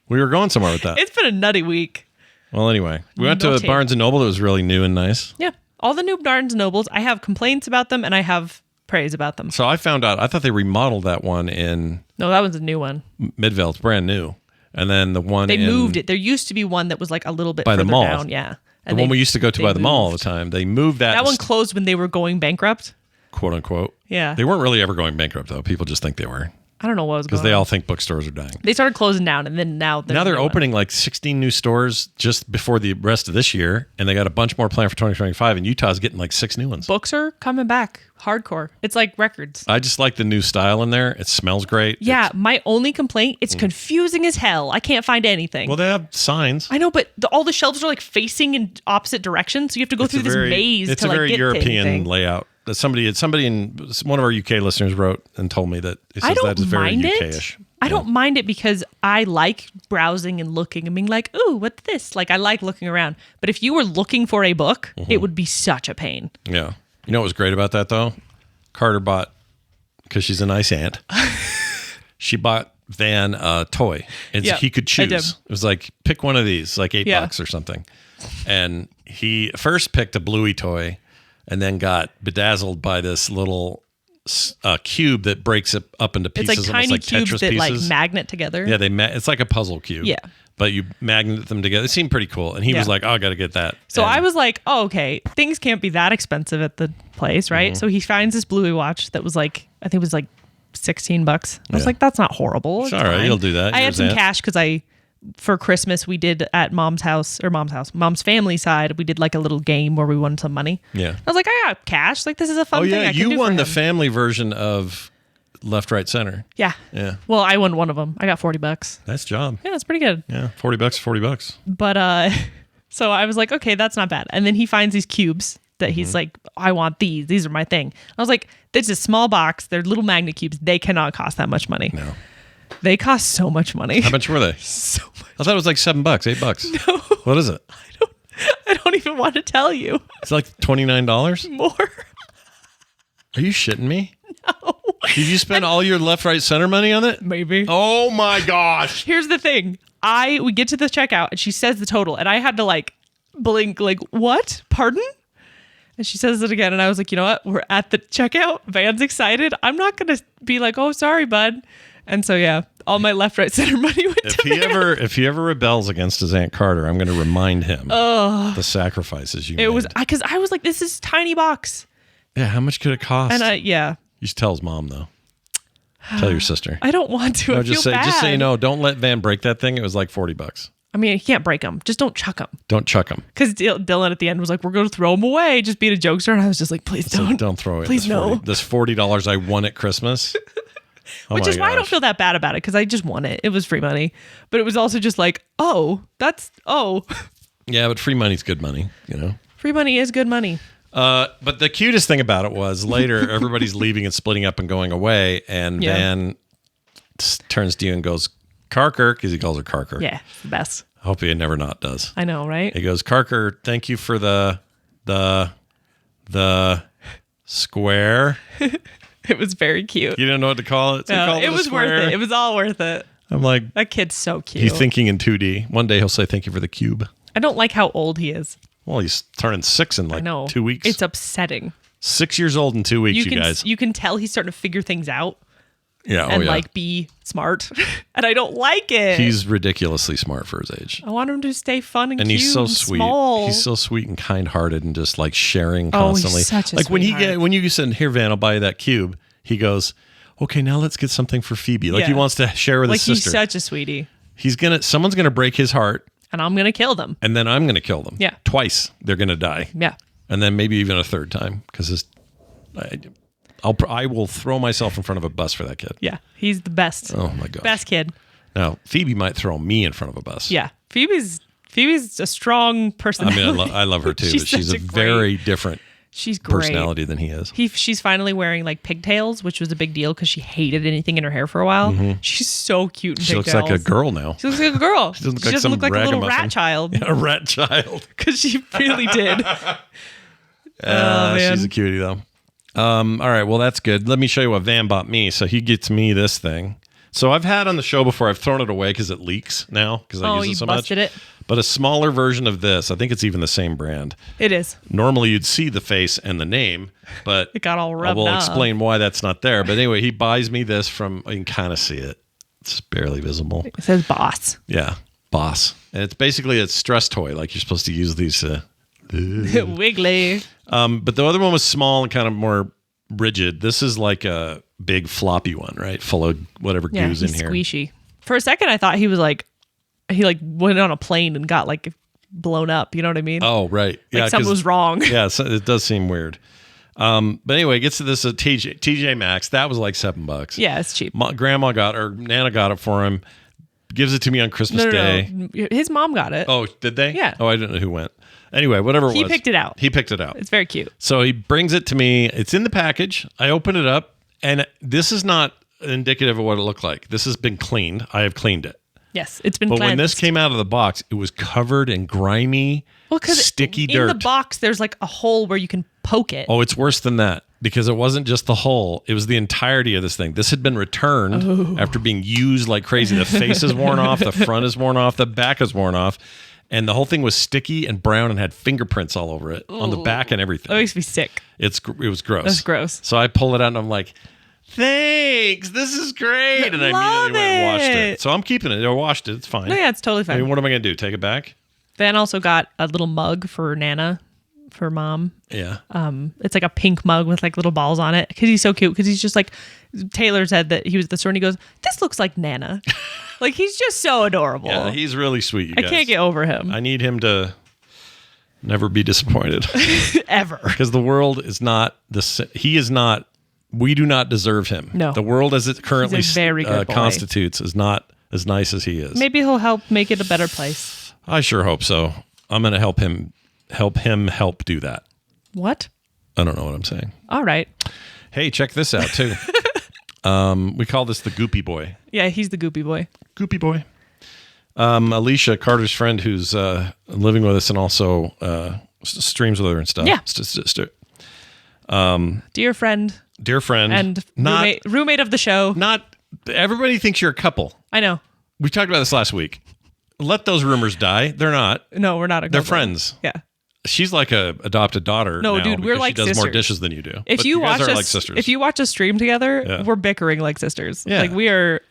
We were going somewhere with that. It's been a nutty week. Well, anyway, we went to Barnes & Noble that was really new and nice. Yeah. All the new Barnes & Nobles, I have complaints about them and I have praise about them. So I found out, I thought they remodeled that one in... No, that was a new one. Midvale. It's brand new. And then the one They moved it. There used to be one that was like a little bit by further the mall. down. Yeah. And the one we used to go to by the mall all the time. They moved that. That one closed when they were going bankrupt. Quote unquote. Yeah. They weren't really ever going bankrupt though. People just think they were. I don't know what was going on. Because they all think bookstores are dying. They started closing down and then now they're opening like 16 new stores just before the rest of this year. And they got a bunch more planned for 2025. And Utah's getting like 6 new ones. Books are coming back hardcore. It's like records. I just like the new style in there. It smells great. Yeah. My only complaint, it's confusing as hell. I can't find anything. Well, they have signs. I know, but all the shelves are like facing in opposite directions. So you have to go through this maze to like get It's a very European anything. layout. That somebody in one of our UK listeners wrote and told me that it says that is very UK-ish. I don't mind it because I like browsing and looking and being like, ooh, what's this? Like I like looking around. But if you were looking for a book, it would be such a pain. Yeah. You know what was great about that though? Carter bought, because she's a nice aunt, she bought Van a toy. And he could choose. It was like, pick one of these, like $8 or something. And he first picked a Bluey toy and then got bedazzled by this little cube that breaks it up into pieces. It's like tiny like cubes Tetris that pieces. like magnet together. Yeah, it's like a puzzle cube. Yeah. But you magnet them together. It seemed pretty cool. And he was like, oh, I got to get that. So I was like, oh, okay, things can't be that expensive at the place, right? So he finds this Bluey watch that was like, I think it was like $16. I was like, that's not horrible. It's all right, you'll do that. I had some cash because for Christmas, we did at mom's family side, we did like a little game where we won some money. Yeah. I was like, I got cash. Like, this is a fun thing. Oh, yeah. I can You do won for the him. family version of Left, Right, Center. Yeah. Yeah. Well, I won one of them. I got $40. Nice job. Yeah, that's pretty good. Yeah. $40. But, so I was like, okay, that's not bad. And then he finds these cubes that he's like, I want these. These are my thing. I was like, this is a small box. They're little magnet cubes. They cannot cost that much money. No. They cost so much money. How much were they? So much. I thought it was like $7, $8. No. What is it? I don't even want to tell you. It's like $29. More. Are you shitting me? No. Did you spend all your Left, Right, Center money on it? Maybe. Oh my gosh. Here's the thing. We get to the checkout and she says the total and I had to like blink like, what? Pardon? And she says it again and I was like, you know what? We're at the checkout. Van's excited. I'm not going to be like, oh, sorry, bud. And so yeah, all my left, right, center money went to Van. If he ever rebels against his Aunt Carter, I'm going to remind him the sacrifices you made. It was because I was like, this is tiny box. Yeah, how much could it cost? And You should tell his mom though. Tell your sister. I don't want to. I just feel bad. Just say no. Don't let Van break that thing. It was like $40. I mean, you can't break them. Just don't chuck them. Don't chuck them. Because Dylan at the end was like, we're going to throw them away. Just being a jokester. And I was just like, please don't. Don't throw it. Please no. This $40 I won at Christmas. Which is why I don't feel that bad about it, because I just won it. It was free money. But it was also just like, Yeah, but free money's good money, you know? Free money is good money. But the cutest thing about it was later, everybody's leaving and splitting up and going away. And Van turns to you and goes, Carker, because he calls her Carker. Yeah, it's the best. I hope he never not does. I know, right? He goes, Carker, thank you for the square. It was very cute. You didn't know what to call it? So No, it was worth it. It was all worth it. I'm like, that kid's so cute. He's thinking in 2D. One day he'll say, thank you for the cube. I don't like how old he is. Well, he's turning 6 in like 2 weeks. It's upsetting. 6 years old in 2 weeks, you guys. You can tell he's starting to figure things out. Yeah, and like be smart. And I don't like it. He's ridiculously smart for his age. I want him to stay fun and cute he's so and sweet. small. He's so sweet and kind-hearted and just like sharing constantly. He's such a like sweetheart. when you said, "Here, Van, I'll buy you that cube," he goes, "Okay, now let's get something for Phoebe." Like he wants to share with his sister. He's such a sweetie. Someone's gonna break his heart, and I'm gonna kill them. And then I'm gonna kill them. Yeah, twice they're gonna die. Yeah, and then maybe even a third time because I will throw myself in front of a bus for that kid. Yeah, he's the best. Oh my god, best kid. Now Phoebe might throw me in front of a bus. Yeah, Phoebe's a strong personality. I mean, I love her too, but she's a very different. She's great. Personality than he is. She's finally wearing like pigtails, which was a big deal because she hated anything in her hair for a while. Mm-hmm. She's so cute in She pigtails. looks like a girl now. She looks like a girl. She doesn't look like a little rat child. Yeah, a rat child. Because she really did. Oh, man. She's a cutie though. All right, well that's good. Let me show you what Van bought me. So he gets me this thing. So I've had on the show before. I've thrown it away because it leaks now because I use it so much. Busted it. But a smaller version of this. I think it's even the same brand. It is. Normally you'd see the face and the name, but it got all rubbed I will up. explain why that's not there. But anyway, he buys me this from. You can kind of see it. It's barely visible. It says Boss. Yeah, Boss, and it's basically a stress toy. Like you're supposed to use these. Wiggly. But the other one was small and kind of more rigid. This is like a big floppy one, right? Full of whatever goes in here. Squishy. For a second, I thought he was like, went on a plane and got like blown up. You know what I mean? Oh, right. Like something was wrong. Yeah, so it does seem weird. But anyway, it gets to this TJ Maxx. That was like $7. Yeah, it's cheap. Nana got it for him. Gives it to me on Christmas Day. No. His mom got it. Oh, did they? Yeah. Oh, I didn't know who went. Anyway, whatever it was. He picked it out. He picked it out. It's very cute. So he brings it to me. It's in the package. I open it up, and this is not indicative of what it looked like. This has been cleaned. I have cleaned it. Yes, it's been But cleansed. when this came out of the box, it was covered in grimy, sticky dirt. In the box, there's like a hole where you can poke it. Oh, it's worse than that because it wasn't just the hole. It was the entirety of this thing. This had been returned after being used like crazy. The face is worn off. The front is worn off. The back is worn off. And the whole thing was sticky and brown and had fingerprints all over it on the back and everything. That makes me sick. It was gross. That's gross. So I pull it out and I'm like, thanks. This is great. And I immediately went and washed it. So I'm keeping it. I washed it. It's fine. No, yeah, it's totally fine. I mean, what am I going to do? Take it back? Van also got a little mug for Nana, for mom. Yeah. It's like a pink mug with like little balls on it because he's so cute. Because he's just like, Taylor said that he was at the store and he goes, this looks like Nana. Like he's just so adorable. Yeah, he's really sweet. You guys. I can't get over him. I need him to never be disappointed. Ever. Because the world is not he is not, we do not deserve him. No. The world as it currently He's a very good boy. constitutes is not as nice as he is. Maybe he'll help make it a better place. I sure hope so. I'm going to help him do that. What? I don't know what I'm saying. All right. Hey, check this out too. We call this the goopy boy. Yeah, he's the goopy boy. Goopy boy. Alicia, Carter's friend, who's living with us and also streams with her and stuff. Yeah. Dear friend. And roommate of the show. Not everybody thinks you're a couple. I know. We talked about this last week. Let those rumors die. They're not. No, we're not a couple. They're friends. Yeah. She's like a adopted daughter. No, now dude, we're because like she does more sisters. dishes than you do. If But you guys watch are us, like sisters. if you watch us stream together, Yeah. we're bickering like sisters. Yeah. Like we are.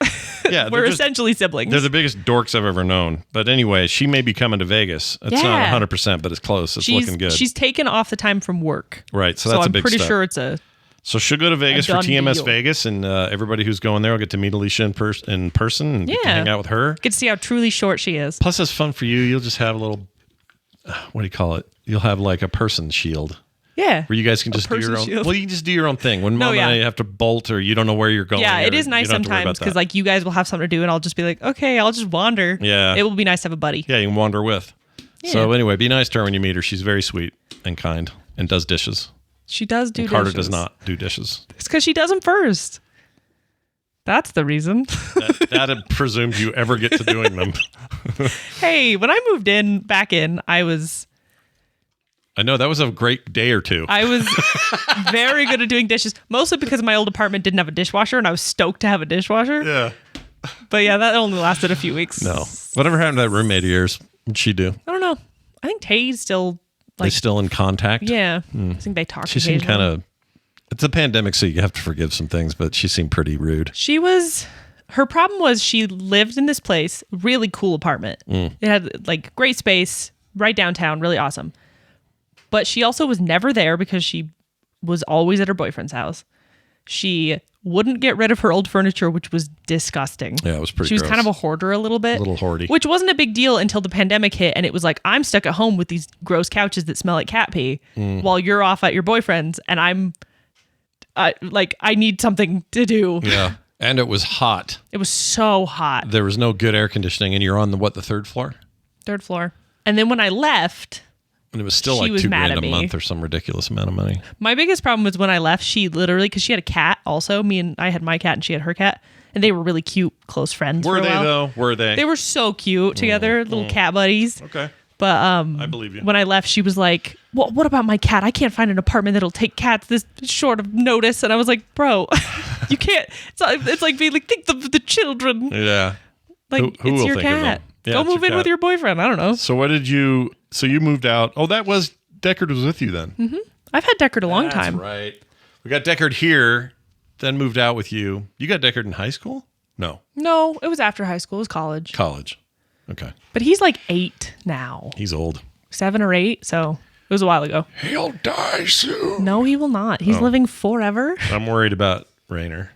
Yeah, we're they're just- essentially siblings. They're the biggest dorks I've ever known. But anyway, she may be coming to Vegas. It's not Yeah. 100%, but it's close. It's looking good. She's taken off the time from work. Right, so that's a I'm big pretty step. sure it's a. So she'll go to Vegas for done TMS deal. Vegas, and everybody who's going there will get to meet Alicia in person and get to Yeah. hang out with her. Get to see how truly short she is. Plus, it's fun for you. You'll just have a little, what do you call it? You'll have like a person shield Yeah. where you guys can just do your person own. shield. Well, you can just do your own thing. When No, Mom yeah. and I have to bolt or you don't know where you're going. Yeah, it or is nice you don't have to worry sometimes about because that. like you guys will have something to do and I'll just be like, okay, I'll just wander. Yeah. It will be nice to have a buddy. Yeah, you can wander with. Yeah. So anyway, be nice to her when you meet her. She's very sweet and kind and does dishes. She does do And Carter dishes. does not do dishes. It's because she does them first. That's the reason. That presumes you ever get to doing them. Hey, when I moved back in, I was I know that was a great day or two. very good at doing dishes, mostly because my old apartment didn't have a dishwasher and I was stoked to have a dishwasher. Yeah. But yeah, that only lasted a few weeks. No. Whatever happened to that roommate of yours? What'd she do? I don't know. I think Tay's still They still in contact? yeah. I think they talk. She seemed occasionally. kind of. It's a pandemic, so you have to forgive some things, but she seemed pretty rude. Her problem was she lived in this place, really cool apartment. It had like great space, right downtown, really awesome. But she also was never there because she was always at her boyfriend's house. She wouldn't get rid of her old furniture, which was disgusting. Yeah, it was pretty She was gross. kind of a hoarder a little bit. A little hoardy. Which wasn't a big deal until the pandemic hit and it was like, I'm stuck at home with these gross couches that smell like cat pee while you're off at your boyfriend's and I need something to do. Yeah. And it was hot. It was so hot. There was no good air conditioning, and you're on the third floor? Third floor. And then when I left, And it was still She like was mad $2,000 at a me. month or some ridiculous amount of money. my biggest problem was when I left, she literally, because she had a cat also, I had my cat and she had her cat, and they were really cute, close friends. Were for a they, while. though? Were they? They were so cute together, little cat buddies. Okay. But I believe you. when I left, she was like, well, what about my cat? I can't find an apartment that'll take cats this short of notice. And I was like, bro, you can't. It's like being like, think of the children. Yeah. Like, Who it's will your think of cat. them? Yeah, Go it's your move in cat. with your boyfriend. I don't know. So you moved out. Oh, that was, Deckard was with you then. Mm-hmm. I've had Deckard a long time. That's right. We got Deckard here, then moved out with you. You got Deckard in high school? No. No, it was after high school. It was college. College. Okay. But he's like 8 now. He's old. 7 or 8. So it was a while ago. He'll die soon. No, he will not. He's living forever. I'm worried about Rainer.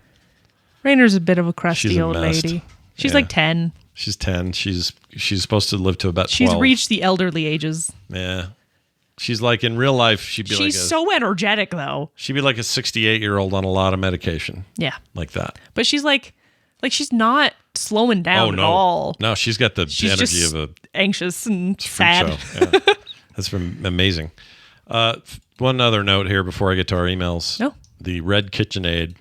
Rainer's a bit of a crusty She's a old mess. lady. She's Yeah. like 10. She's 10. She's supposed to live to about 12. She's reached the elderly ages. Yeah. She's like in real life, she'd be She's so energetic though. she'd be like a 68-year-old on a lot of medication. Yeah. Like that. But she's like she's not slowing down no. at all. No, she's got the She's energy just of a anxious and freak sad. show. Yeah. That's amazing. One other note here before I get to our emails. No. The red KitchenAid.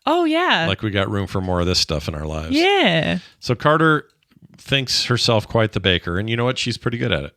Oh yeah. Like we got room for more of this stuff in our lives. yeah. So Carter thinks herself quite the baker, and you know what? She's pretty good at it.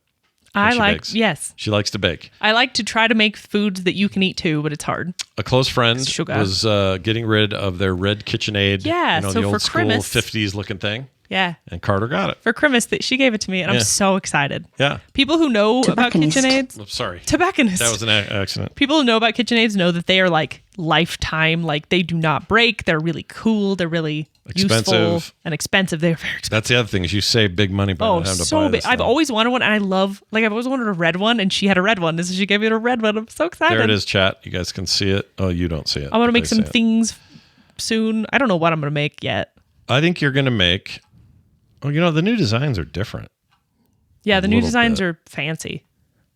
she bakes. Yes. She likes to bake. I like to try to make foods that you can eat too, but it's hard. A close friend Sugar. was getting rid of their red KitchenAid. Yeah, the so for old school Christmas- 50s looking thing. Yeah. And Carter got it. For Christmas, she gave it to me, and Yeah. I'm so excited. Yeah. People who know about Tobacconist. KitchenAids, I'm sorry. tobacconist. That was an accident. People who know about KitchenAids know that they are like lifetime. Like they do not break. They're really cool. They're really useful Expensive. and expensive. They're very expensive. That's the other thing is you save big money by Oh, not having to buy so big. this I've stuff. always wanted one, and I've always wanted a red one, and she had a red one, and so she gave me a red one. I'm so excited. There it is, chat. You guys can see it. Oh, you don't see it. I want to but make they some see it. things soon. I don't know what I'm going to make yet. I think you're going to make. Oh, the new designs are different. Yeah, the new little designs bit. are fancy.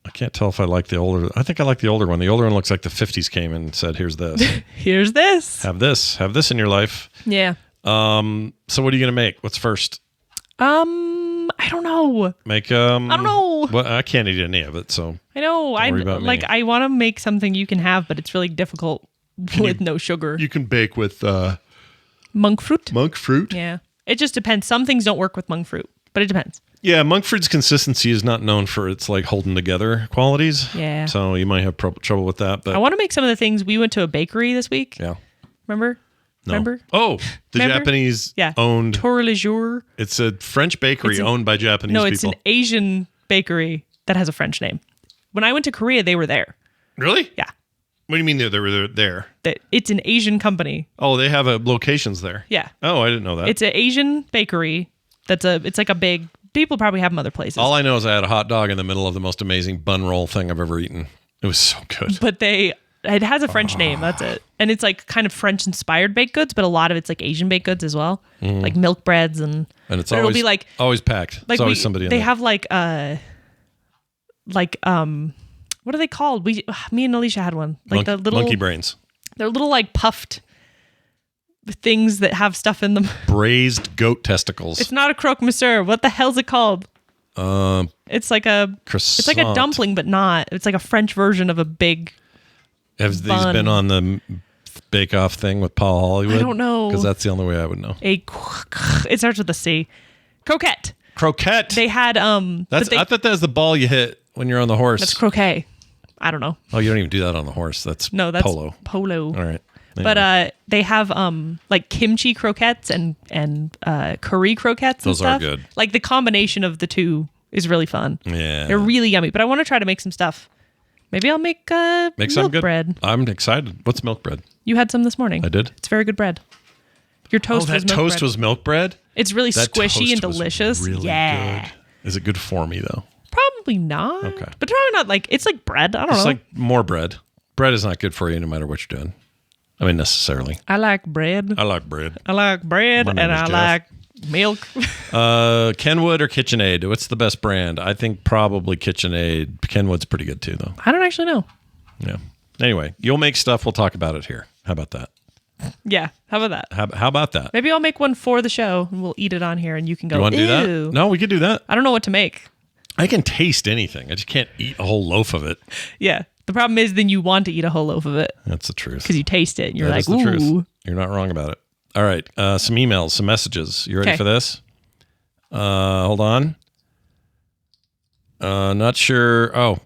I can't tell if I like the older. I think I like the older one. The older one looks like the 50s came in and said, "Here's this. Here's this. Have this in your life." Yeah. So what are you going to make? What's first? I don't know. Make I don't know. Well, I can't eat any of it, so I know. I worry about me. like. I want to make something you can have, but it's really difficult with no sugar. you can bake with Monk fruit. monk fruit. Yeah. It just depends. Some things don't work with monk fruit, but it depends. Yeah, monk fruit's consistency is not known for its like holding together qualities. Yeah. So you might have trouble with that. But I want to make some of the things. We went to a bakery this week. yeah. Remember? No. Remember? Oh, the Remember? Japanese Yeah. owned. Tour le jour. It's a French bakery owned by Japanese No, it's people. an Asian bakery that has a French name. When I went to Korea, they were there. Really? Yeah. What do you mean they were there? It's an Asian company. Oh, they have locations there. Yeah. Oh, I didn't know that. It's an Asian bakery. It's like a big. People probably have them other places. All I know is I had a hot dog in the middle of the most amazing bun roll thing I've ever eaten. It was so good. But it has a French name. That's it. And it's like kind of French inspired baked goods, but a lot of it's like Asian baked goods as well, like milk breads and it's it'll always be like always packed. Like it's always somebody in they there. have like what are they called? Me and Alicia had one. Like the little monkey brains. They're little like puffed things that have stuff in them. Braised goat testicles. It's not a croque monsieur. What the hell's it called? It's like a croissant. It's like a dumpling, but not. It's like a French version of a big. Have these bun. been on the Bake Off thing with Paul Hollywood? I don't know. Because that's the only way I would know. It starts with a C. Croquette. Croquette. They had I thought that was the ball you hit when you're on the horse. That's croquet. I don't know. Oh, you don't even do that on the horse. That's polo. Polo. All right. Anyway. But they have like kimchi croquettes and curry croquettes. Those and stuff. are good. Like the combination of the two is really fun. Yeah, they're really yummy. But I want to try to make some stuff. Maybe I'll make milk bread. I'm excited. What's milk bread? You had some this morning. I did. It's very good bread. Your toast was milk toast bread. was milk bread? It's really That squishy and toast was delicious. really yeah. good. Is it good for me though? Probably not. Okay. But probably not like it's like bread. I don't know. It's like more bread. Bread is not good for you no matter what you're doing. I mean, necessarily. I like bread. I like bread. I like bread My and name is I Jeff. like milk. Kenwood or KitchenAid? What's the best brand? I think probably KitchenAid. Kenwood's pretty good too, though. I don't actually know. Yeah. Anyway, you'll make stuff. We'll talk about it here. How about that? Yeah. How about that? How about that? Maybe I'll make one for the show and we'll eat it on here and you can go, You want to do that? "Ew." No, we could do that. I don't know what to make. I can taste anything. I just can't eat a whole loaf of it. Yeah. The problem is then you want to eat a whole loaf of it That's the truth. because you taste it and you're That like, is the ooh. truth. You're not wrong about it. All right. Some emails, some messages. You ready Okay. for this? Hold on. Not sure. Oh,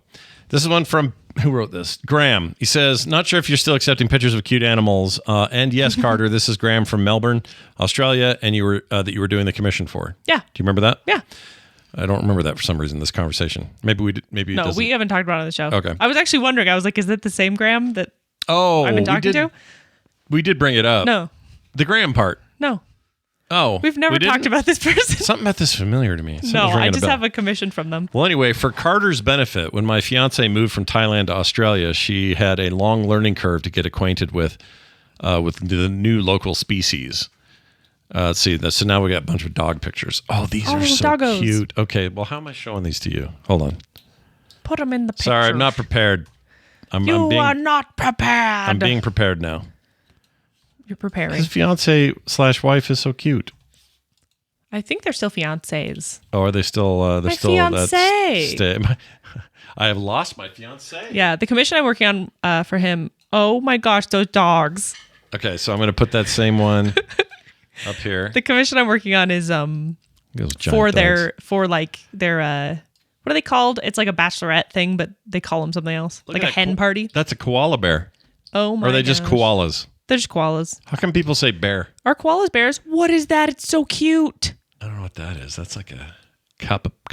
this is one from, who wrote this? Graham. He says, not sure if you're still accepting pictures of cute animals. And yes, Carter, this is Graham from Melbourne, Australia, and you were that you were doing the commission for. Yeah. Do you remember that? Yeah. I don't remember that for some reason, this conversation. Maybe we did. Maybe it No, doesn't. we haven't talked about it on the show. Okay. I was actually wondering. I was like, is it the same Graham that Oh, I've been talking to? We did bring it up. No. The Graham part. No. Oh. We've never we talked didn't? about this person. Something about this is familiar to me. No, Something's I ringing a just bell. have a commission from them. Well, anyway, for Carter's benefit, when my fiance moved from Thailand to Australia, she had a long learning curve to get acquainted with the new local species. Let's see. So now we got a bunch of dog pictures. Oh, these are so doggos. cute. Okay, well, how am I showing these to you? Hold on. Put them in the picture. Sorry, I'm not prepared. I'm are not prepared. I'm being prepared now. You're preparing. His fiance/wife is so cute. I think they're still fiancés. Oh, are they still? They're My still. fiancé. I have lost my fiance. Yeah, the commission I'm working on for him. Oh my gosh, those dogs. Okay, so I'm going to put that same one up here. The commission I'm working on is Those giant for dogs. their what are they called? It's like a bachelorette thing, but they call them something else, Look like at a that hen party. That's a koala bear. Oh my! Or are they just gosh. koalas? They're just koalas. How come people say bear? Are koalas bears? What is that? It's so cute. I don't know what that is. That's like a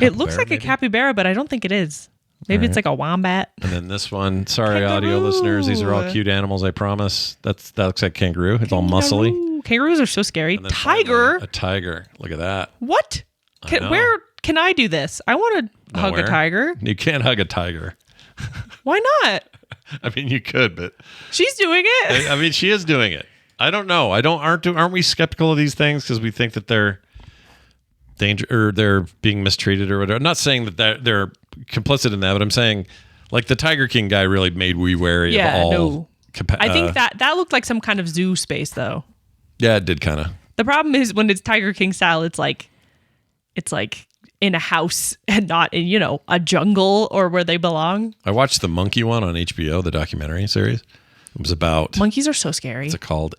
It looks like maybe? a capybara, but I don't think it is. Maybe it's like a wombat. And then this one. Sorry, audio listeners. These are all Kangaroo. cute animals. I promise. That looks like kangaroo. It's all muscly. Kangaroo. Kangaroos are so scary. And then Tiger. finally, a tiger. Look at that. What? know. Where can I do this? I want to hug a Nowhere. tiger. You can't hug a tiger. Why not? I mean, you could, but She's doing it. I mean, she is doing it. I don't know. Aren't we skeptical of these things because we think that they're danger or they're being mistreated or whatever? I'm not saying that they're complicit in that, but I'm saying like the Tiger King guy really made we wary of all. No. I think that looked like some kind of zoo space though. Yeah, it did kind of. The problem is when it's Tiger King style, it's like in a house and not in, a jungle or where they belong. I watched the monkey one on HBO, the documentary series. It was about Monkeys are so scary. what's it called?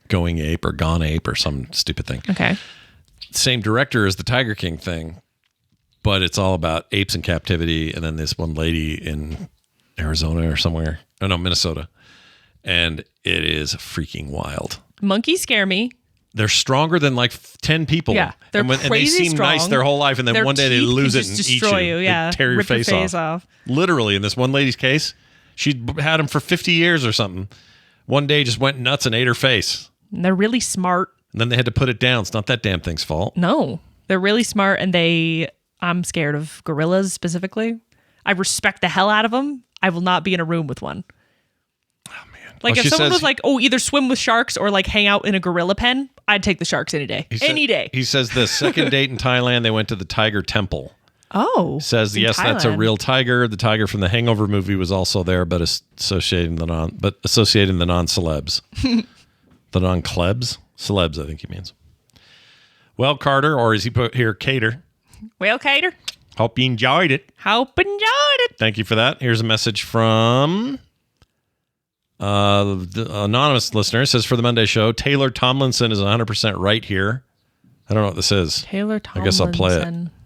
Going Ape or Gone Ape or some stupid thing. Okay. Same director as the Tiger King thing, but it's all about apes in captivity. And then this one lady in Arizona or somewhere. Oh no, Minnesota. And it is freaking wild. Monkeys scare me. they're stronger than like 10 people. Yeah, they're and they crazy seem nice strong. their whole life, and then Their one day they teeth lose can it and just eat destroy you. you, yeah. They tear your Rip your face face off. off. Literally, in this one lady's case, she'd had him for 50 years or something. One day just went nuts and ate her face. And they're really smart. And then they had to put it down. It's not that damn thing's fault. No, they're really smart, and I'm scared of gorillas specifically. I respect the hell out of them. I will not be in a room with one. Oh, man. Like, Oh, if she someone says- was like, oh, either swim with sharks or like hang out in a gorilla pen, I'd take the sharks any day. Any day. He says the second date in Thailand, they went to the tiger temple. Oh. Says, in yes, that's a Thailand. real tiger. The tiger from the Hangover movie was also there, but associating the non-celebs. The non-klebs? Celebs, I think he means. Well, Carter, or as he put here, Cater. Well, Cater. Hope you enjoyed it. Hope enjoyed it. Thank you for that. Here's a message from the anonymous listener. It says, for the Monday show, Taylor Tomlinson is 100% right here. I don't know what this is. Taylor I guess I'll play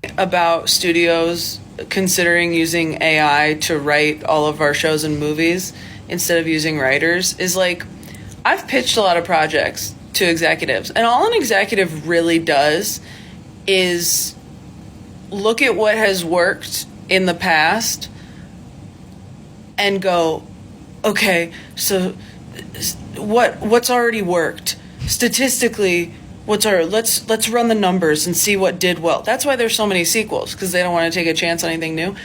it. About studios considering using AI to write all of our shows and movies instead of using writers is like, I've pitched a lot of projects to executives, and all an executive really does is look at what has worked in the past and go, okay, so what's already worked statistically? Let's run the numbers and see what did well. That's why there's so many sequels, because they don't want to take a chance on anything new.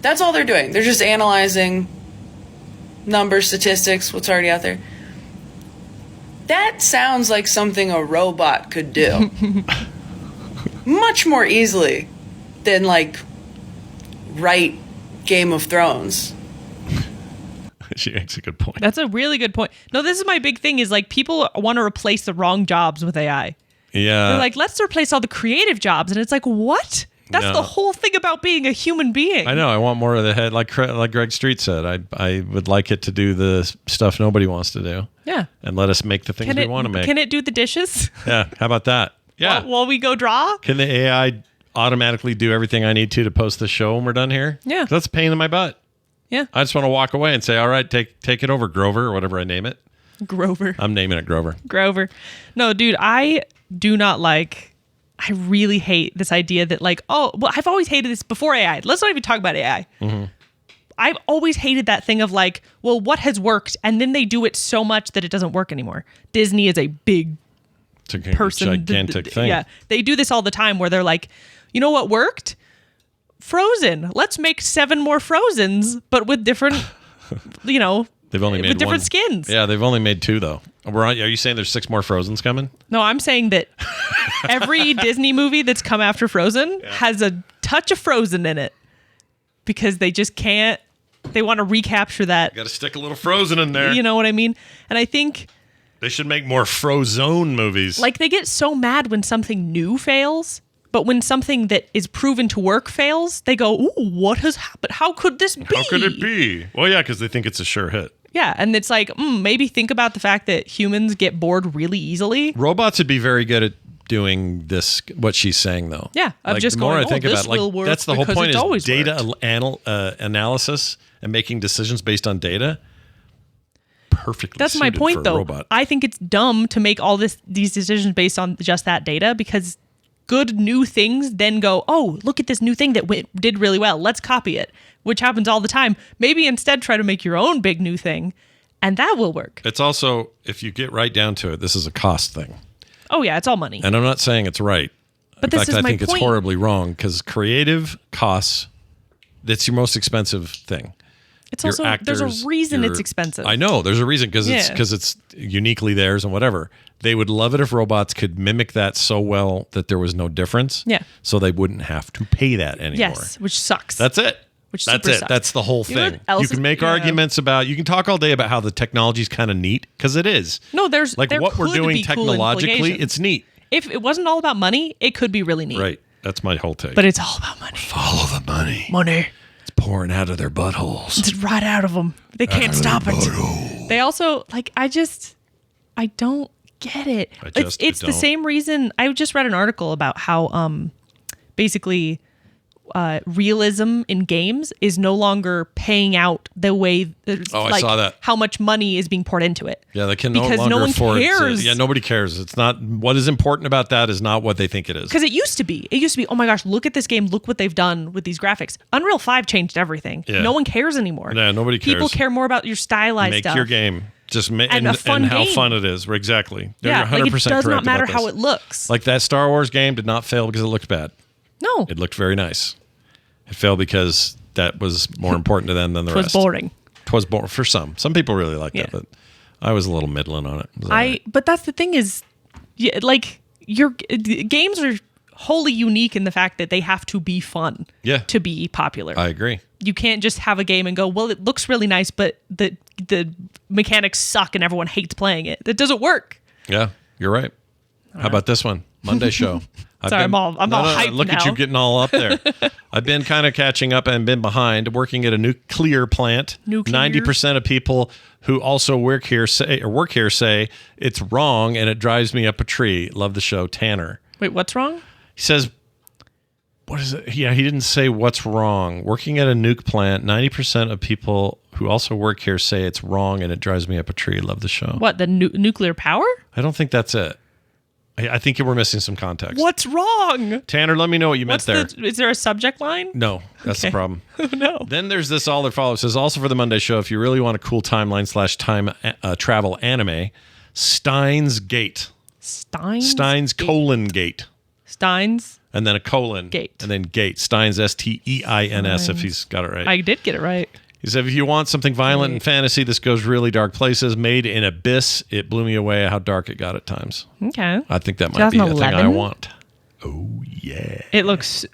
That's all they're doing. They're just analyzing numbers, statistics, what's already out there. That sounds like something a robot could do. Much more easily than like write Game of Thrones. She makes a good point. That's a really good point. No, this is my big thing is like people want to replace the wrong jobs with AI. Yeah. They're like, let's replace all the creative jobs. And it's like, what? That's No. the whole thing about being a human being. I know. I want more of the head, like Greg Street said. I would like it to do the stuff nobody wants to do. Yeah. And let us make the things we want to make. Can it do the dishes? Yeah. How about that? Yeah. While we go draw? Can the AI automatically do everything I need to post the show when we're done here? Yeah. That's a pain in my butt. Yeah. I just want to walk away and say, all right, take it over, Grover, or whatever I name it. Grover. I'm naming it Grover. Grover. No, dude, I really hate this idea that like, oh, well, I've always hated this before AI. Let's not even talk about AI. Mm-hmm. I've always hated that thing of like, well, what has worked? And then they do it so much that it doesn't work anymore. Disney is a big gigantic thing. Yeah. They do this all the time where they're like, you know what worked? Frozen. Let's make 7 more Frozens, but with different, They've only made with different one. skins. Yeah, they've only made 2 though. Are you saying there's 6 more Frozens coming? No, I'm saying that every Disney movie that's come after Frozen has a touch of Frozen in it because they just can't. They want to recapture that. Got to stick a little Frozen in there. You know what I mean? And I think they should make more Frozone movies. like they get so mad when something new fails, but when something that is proven to work fails, they go, "Ooh, what has happened? How could this be? How could it be?" Well, yeah, because they think it's a sure hit. Yeah, and it's like maybe think about the fact that humans get bored really easily. Robots would be very good at doing this. What she's saying, though. Yeah, of just the more going, I think this about it, will work that's the whole because point it's is always data worked. analysis and making decisions based on data. Perfectly. That's my suited point, for a though. robot. I think it's dumb to make all these decisions based on just that data because good new things then go, oh, look at this new thing that did really well. Let's copy it, which happens all the time. Maybe instead try to make your own big new thing, and that will work. It's also, if you get right down to it, this is a cost thing. Oh, yeah, it's all money. And I'm not saying it's right. But In this fact, is I my think it's point. horribly wrong because creative costs, that's your most expensive thing. It's Your also, actors, there's a reason your- it's expensive. I know. There's a reason because Yeah. it's uniquely theirs and whatever. They would love it if robots could mimic that so well that there was no difference. Yeah. So they wouldn't have to pay that anymore. Yes, which sucks. That's it. Which That's super it. sucks. That's the whole You know thing. what else You can is- make yeah. arguments about, you can talk all day about how the technology's kind of neat because it is. No, there's Like there what we're could doing be cool technologically, implications. it's neat. If it wasn't all about money, it could be really neat. Right. That's my whole take. But it's all about money. Follow the money. Money. It's pouring out of their buttholes. It's right out of them. They can't stop it. They also I don't get it. It's the don't. same reason. I just read an article about how basically realism in games is no longer paying out the way I saw that. how much money is being poured into it. Yeah, they can because no longer no one afford cares. Yeah, nobody cares. It's not what is important about that is not what they think it is. Because it used to be, oh my gosh, look at this game, look what they've done with these graphics. Unreal 5 changed everything. Yeah. No one cares anymore. Yeah, nobody cares. People care more about your stylized Make stuff. your game. Just And a fun and how game. fun it is. Exactly. They're Yeah, 100% like it does correct not matter about how this. it looks. Like that Star Wars game did not fail because it looked bad. No. It looked very nice. It failed because that was more important to them than the It was rest. boring. It was boring for some. Some people really like Yeah. that, but I was a little middling on it. It was all right. But that's the thing is, like your games are wholly unique in the fact that they have to be fun to be popular. I agree. You can't just have a game and go, well, it looks really nice, but the mechanics suck and everyone hates playing it. That doesn't work. Yeah, you're right. How about this one? Monday show. Sorry, I'm all hyped Look at now. you getting all up there. I've been kind of catching up and been behind working at a nuclear plant. Nuclear? 90% of people who also work here say it's wrong and it drives me up a tree. Love the show. Tanner. Wait, what's wrong? He says, what is it? Yeah, he didn't say what's wrong. Working at a nuke plant, 90% of people who also work here say it's wrong and it drives me up a tree. Love the show. What, the nuclear power? I don't think that's it. I think we're missing some context. What's wrong? Tanner, let me know what you meant there. Is there a subject line? No, that's the problem. Oh, no. Then there's this all that follows. It says also for the Monday show, if you really want a cool timeline / time travel anime, Steins Gate. Steins colon Gate. Steins. And then a colon. Gate. And then Gate. Steins Steins if he's got it right. I did get it right. He said, if you want something violent and fantasy, this goes really dark places. Made in Abyss, it blew me away how dark it got at times. Okay. I think that might be the thing I 2011? want. Oh, yeah. It looks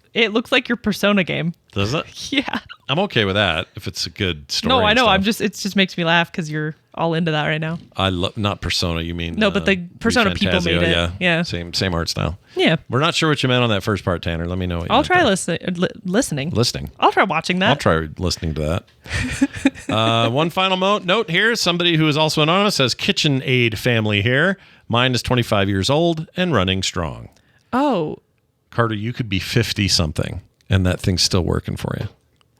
like your Persona game. Does it? Yeah. I'm okay with that if it's a good story. No, I and know. stuff. It just makes me laugh because you're all into that right now. I love not Persona. You mean No, but the Persona people Fantasio, made it. Yeah. Same art style. Yeah. We're not sure what you meant on that first part, Tanner. Let me know. What you I'll meant try there. listening. I'll try watching that. I'll try listening to that. One final note here. Somebody who is also anonymous says KitchenAid family here. Mine is 25 years old and running strong. Oh. Carter, you could be 50 something and that thing's still working for you.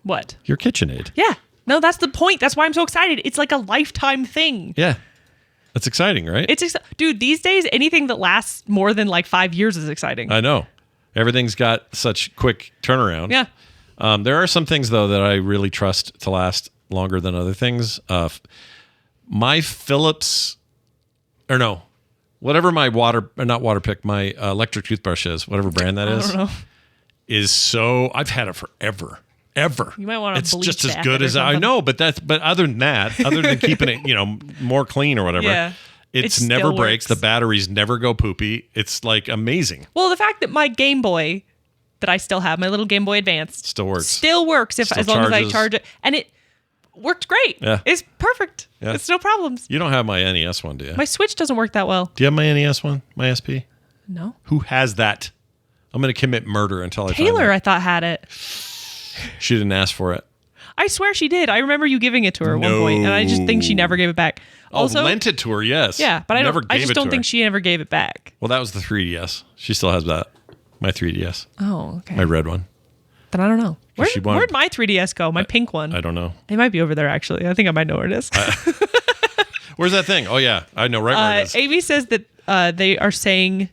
What? Your KitchenAid. Yeah. No, that's the point. That's why I'm so excited. It's like a lifetime thing. Yeah. That's exciting, right? Dude, these days, anything that lasts more than like 5 years is exciting. I know. Everything's got such quick turnaround. Yeah. There are some things, though, that I really trust to last longer than other things. My Philips, or no, whatever my my electric toothbrush is, whatever brand that is, I don't know. is so, I've had it forever. Ever. You might want to It's bleach just as that good or as I something. know, but other than that, other than keeping it, more clean or whatever, Yeah. it's It never still breaks. works. The batteries never go poopy. It's like amazing. Well, the fact that my Game Boy that I still have, my little Game Boy Advance, Still works. Still works Still as long as I charges. charge it, and it worked great. Yeah. It's perfect. Yeah. It's no problems. You don't have my NES one, do you? My Switch doesn't work that well. Do you have my NES one? My SP? No. Who has that? I'm going to commit murder until I find Taylor, it. I thought had it. She didn't ask for it. I swear she did. I remember you giving it to her at one point, and I just think she never gave it back. Also, lent it to her, yes. yeah, but I just don't think she. she ever gave it back. Well, that was the 3DS. She still has that. My 3DS. Oh, okay. My red one. Then I don't know. She wanted- Where'd my 3DS go? My pink one. I don't know. It might be over there, actually. I think I might know where it is. Where's that thing? Oh, yeah. I know right where it is. Amy says that they are saying,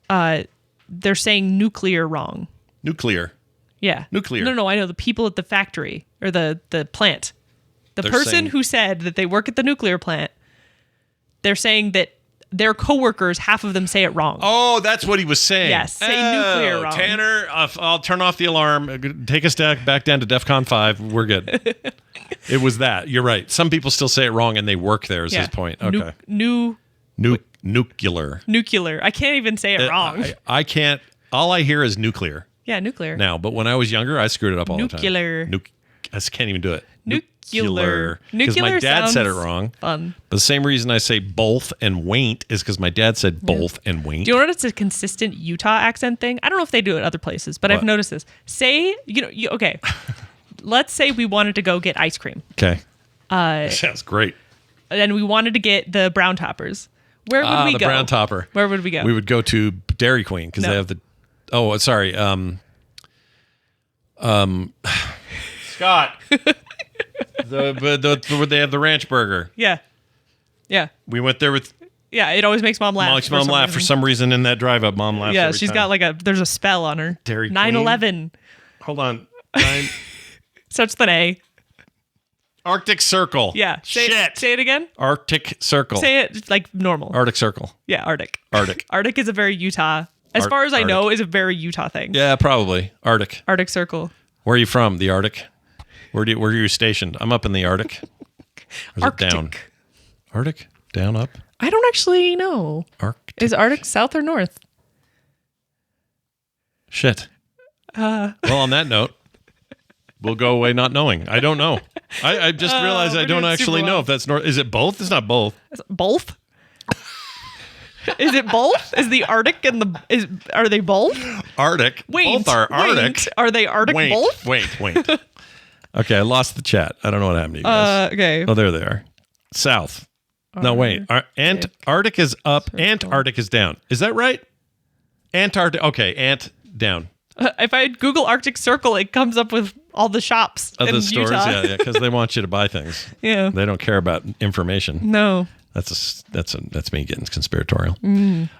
they're saying nuclear wrong. Nuclear. Yeah. Nuclear. No, I know the people at the factory or the plant. The They're person saying- who said that they work at the nuclear plant, they're saying that their coworkers, half of them say it wrong. Oh, that's what he was saying. Yes, say nuclear wrong. Tanner, I'll turn off the alarm. Take us back down to DEFCON 5. We're good. It was that. You're right. Some people still say it wrong and they work there is his point. Okay. Nuclear. Nuclear. I can't even say it wrong. I can't. All I hear is nuclear Yeah, nuclear. now. But when I was younger, I screwed it up all Nuclear. the time. I just can't even do it. Nuclear. Because my Nuclear dad said it sounds wrong. Fun. The same reason I say Bolth and Waint is because my dad said Bolth and Waint. Do you notice it's a consistent Utah accent thing? I don't know if they do it other places, but I've What? noticed this. Say, okay, let's say we wanted to go get ice cream. Okay. Sounds great. And we wanted to get the brown toppers. Where would we the go? brown topper. Where would we go? We would go to Dairy Queen because No. they have the. Oh, sorry. Scott. Where they have the ranch burger. Yeah. Yeah. We went there with... Yeah, it always makes Mom laugh. Makes Mom laugh. For some reason in that drive-up, Mom laughs Yeah, every she's time. got there's a spell on her. Dairy 9/11. Hold on. Starts with an A. Arctic Circle. Yeah. Shit. Say it again. Arctic Circle. Say it like normal. Arctic Circle. Yeah, Ardic. Ardic. Ardic is a very Utah, as far as I know, is a very Utah thing. Yeah, probably. Arctic. Arctic Circle. Where are you from? The Arctic? Where are you stationed? I'm up in the Arctic. Or is it down? Arctic? Down, up? I don't actually know. Arctic. Is Arctic south or north? Shit. Well, on that note, we'll go away not knowing. I don't know. I just realized I don't actually know if that's north. Is it both? It's not both. Both? Is it both? Is the Arctic and are they both? Arctic. Wait. Both are Arctic. Are they Arctic both? Wait. Okay, I lost the chat. I don't know what happened to you guys. Okay. Oh, there they are. South. No, wait. Antarctic is up. Antarctic is down. Is that right? Antarctic. Okay, ant down. If I Google Arctic Circle, it comes up with all the shops Of in the stores, Utah. yeah, because they want you to buy things. Yeah. They don't care about information. No. That's me getting conspiratorial.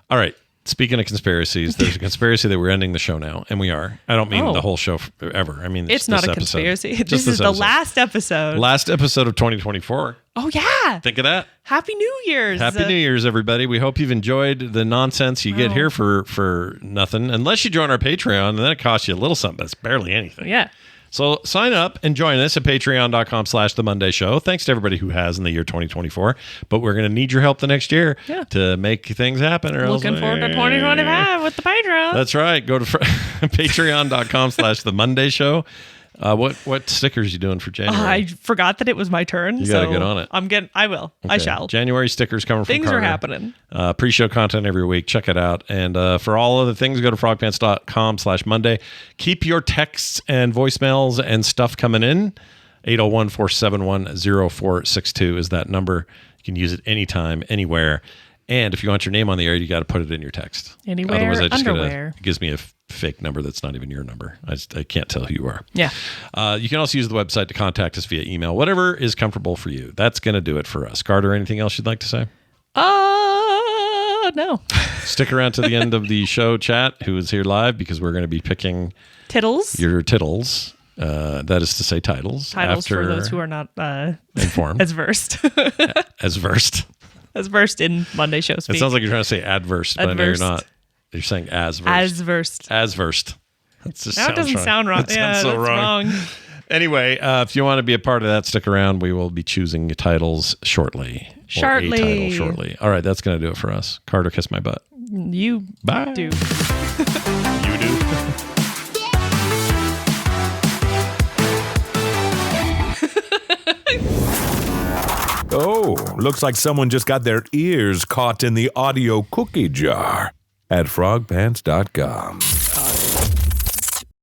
All right. Speaking of conspiracies, there's a conspiracy that we're ending the show now, and we are. I don't mean the whole show ever. I mean, it's not a conspiracy. This is the last episode. Last episode of 2024. Oh yeah! Think of that. Happy New Year's! Happy New Year's, everybody. We hope you've enjoyed the nonsense you get here for nothing, unless you join our Patreon, and then it costs you a little something. That's barely anything. Yeah. So sign up and join us at patreon.com/The Monday Show. Thanks to everybody who has in the year 2024. But we're going to need your help the next year to make things happen. Or Looking forward to 2025 with the Patreon. That's right. Go to patreon.com/The Monday Show. What stickers you doing for January? I forgot that it was my turn. You got to get on it. I will. Okay. I shall. January stickers coming from Things Carter. are happening. Pre-show content every week. Check it out. And for all other things, go to frogpants.com/Monday. Keep your texts and voicemails and stuff coming in. 801-471-0462 is that number. You can use it anytime, anywhere. And if you want your name on the air, you got to put it in your text. Anywhere, otherwise, I just underwear. it gives me a fake number that's not even your number. I can't tell who you are. Yeah. You can also use the website to contact us via email. Whatever is comfortable for you. That's going to do it for us. Carter, anything else you'd like to say? No. Stick around to the end of the show, chat, who is here live, because we're going to be picking Tittles. your tittles. That is to say titles. Titles after for those who are not informed. as versed. As versed. As versed in Monday show speak. It sounds like you're trying to say adverse, but I know you're not. You're saying as versed. As versed. As versed. That doesn't sound wrong. That sounds so wrong. Anyway, if you want to be a part of that, stick around. We will be choosing titles shortly. Or a title shortly. All right, that's going to do it for us. Carter, kiss my butt. You Bye. do. You do. Oh, looks like someone just got their ears caught in the audio cookie jar at frogpants.com.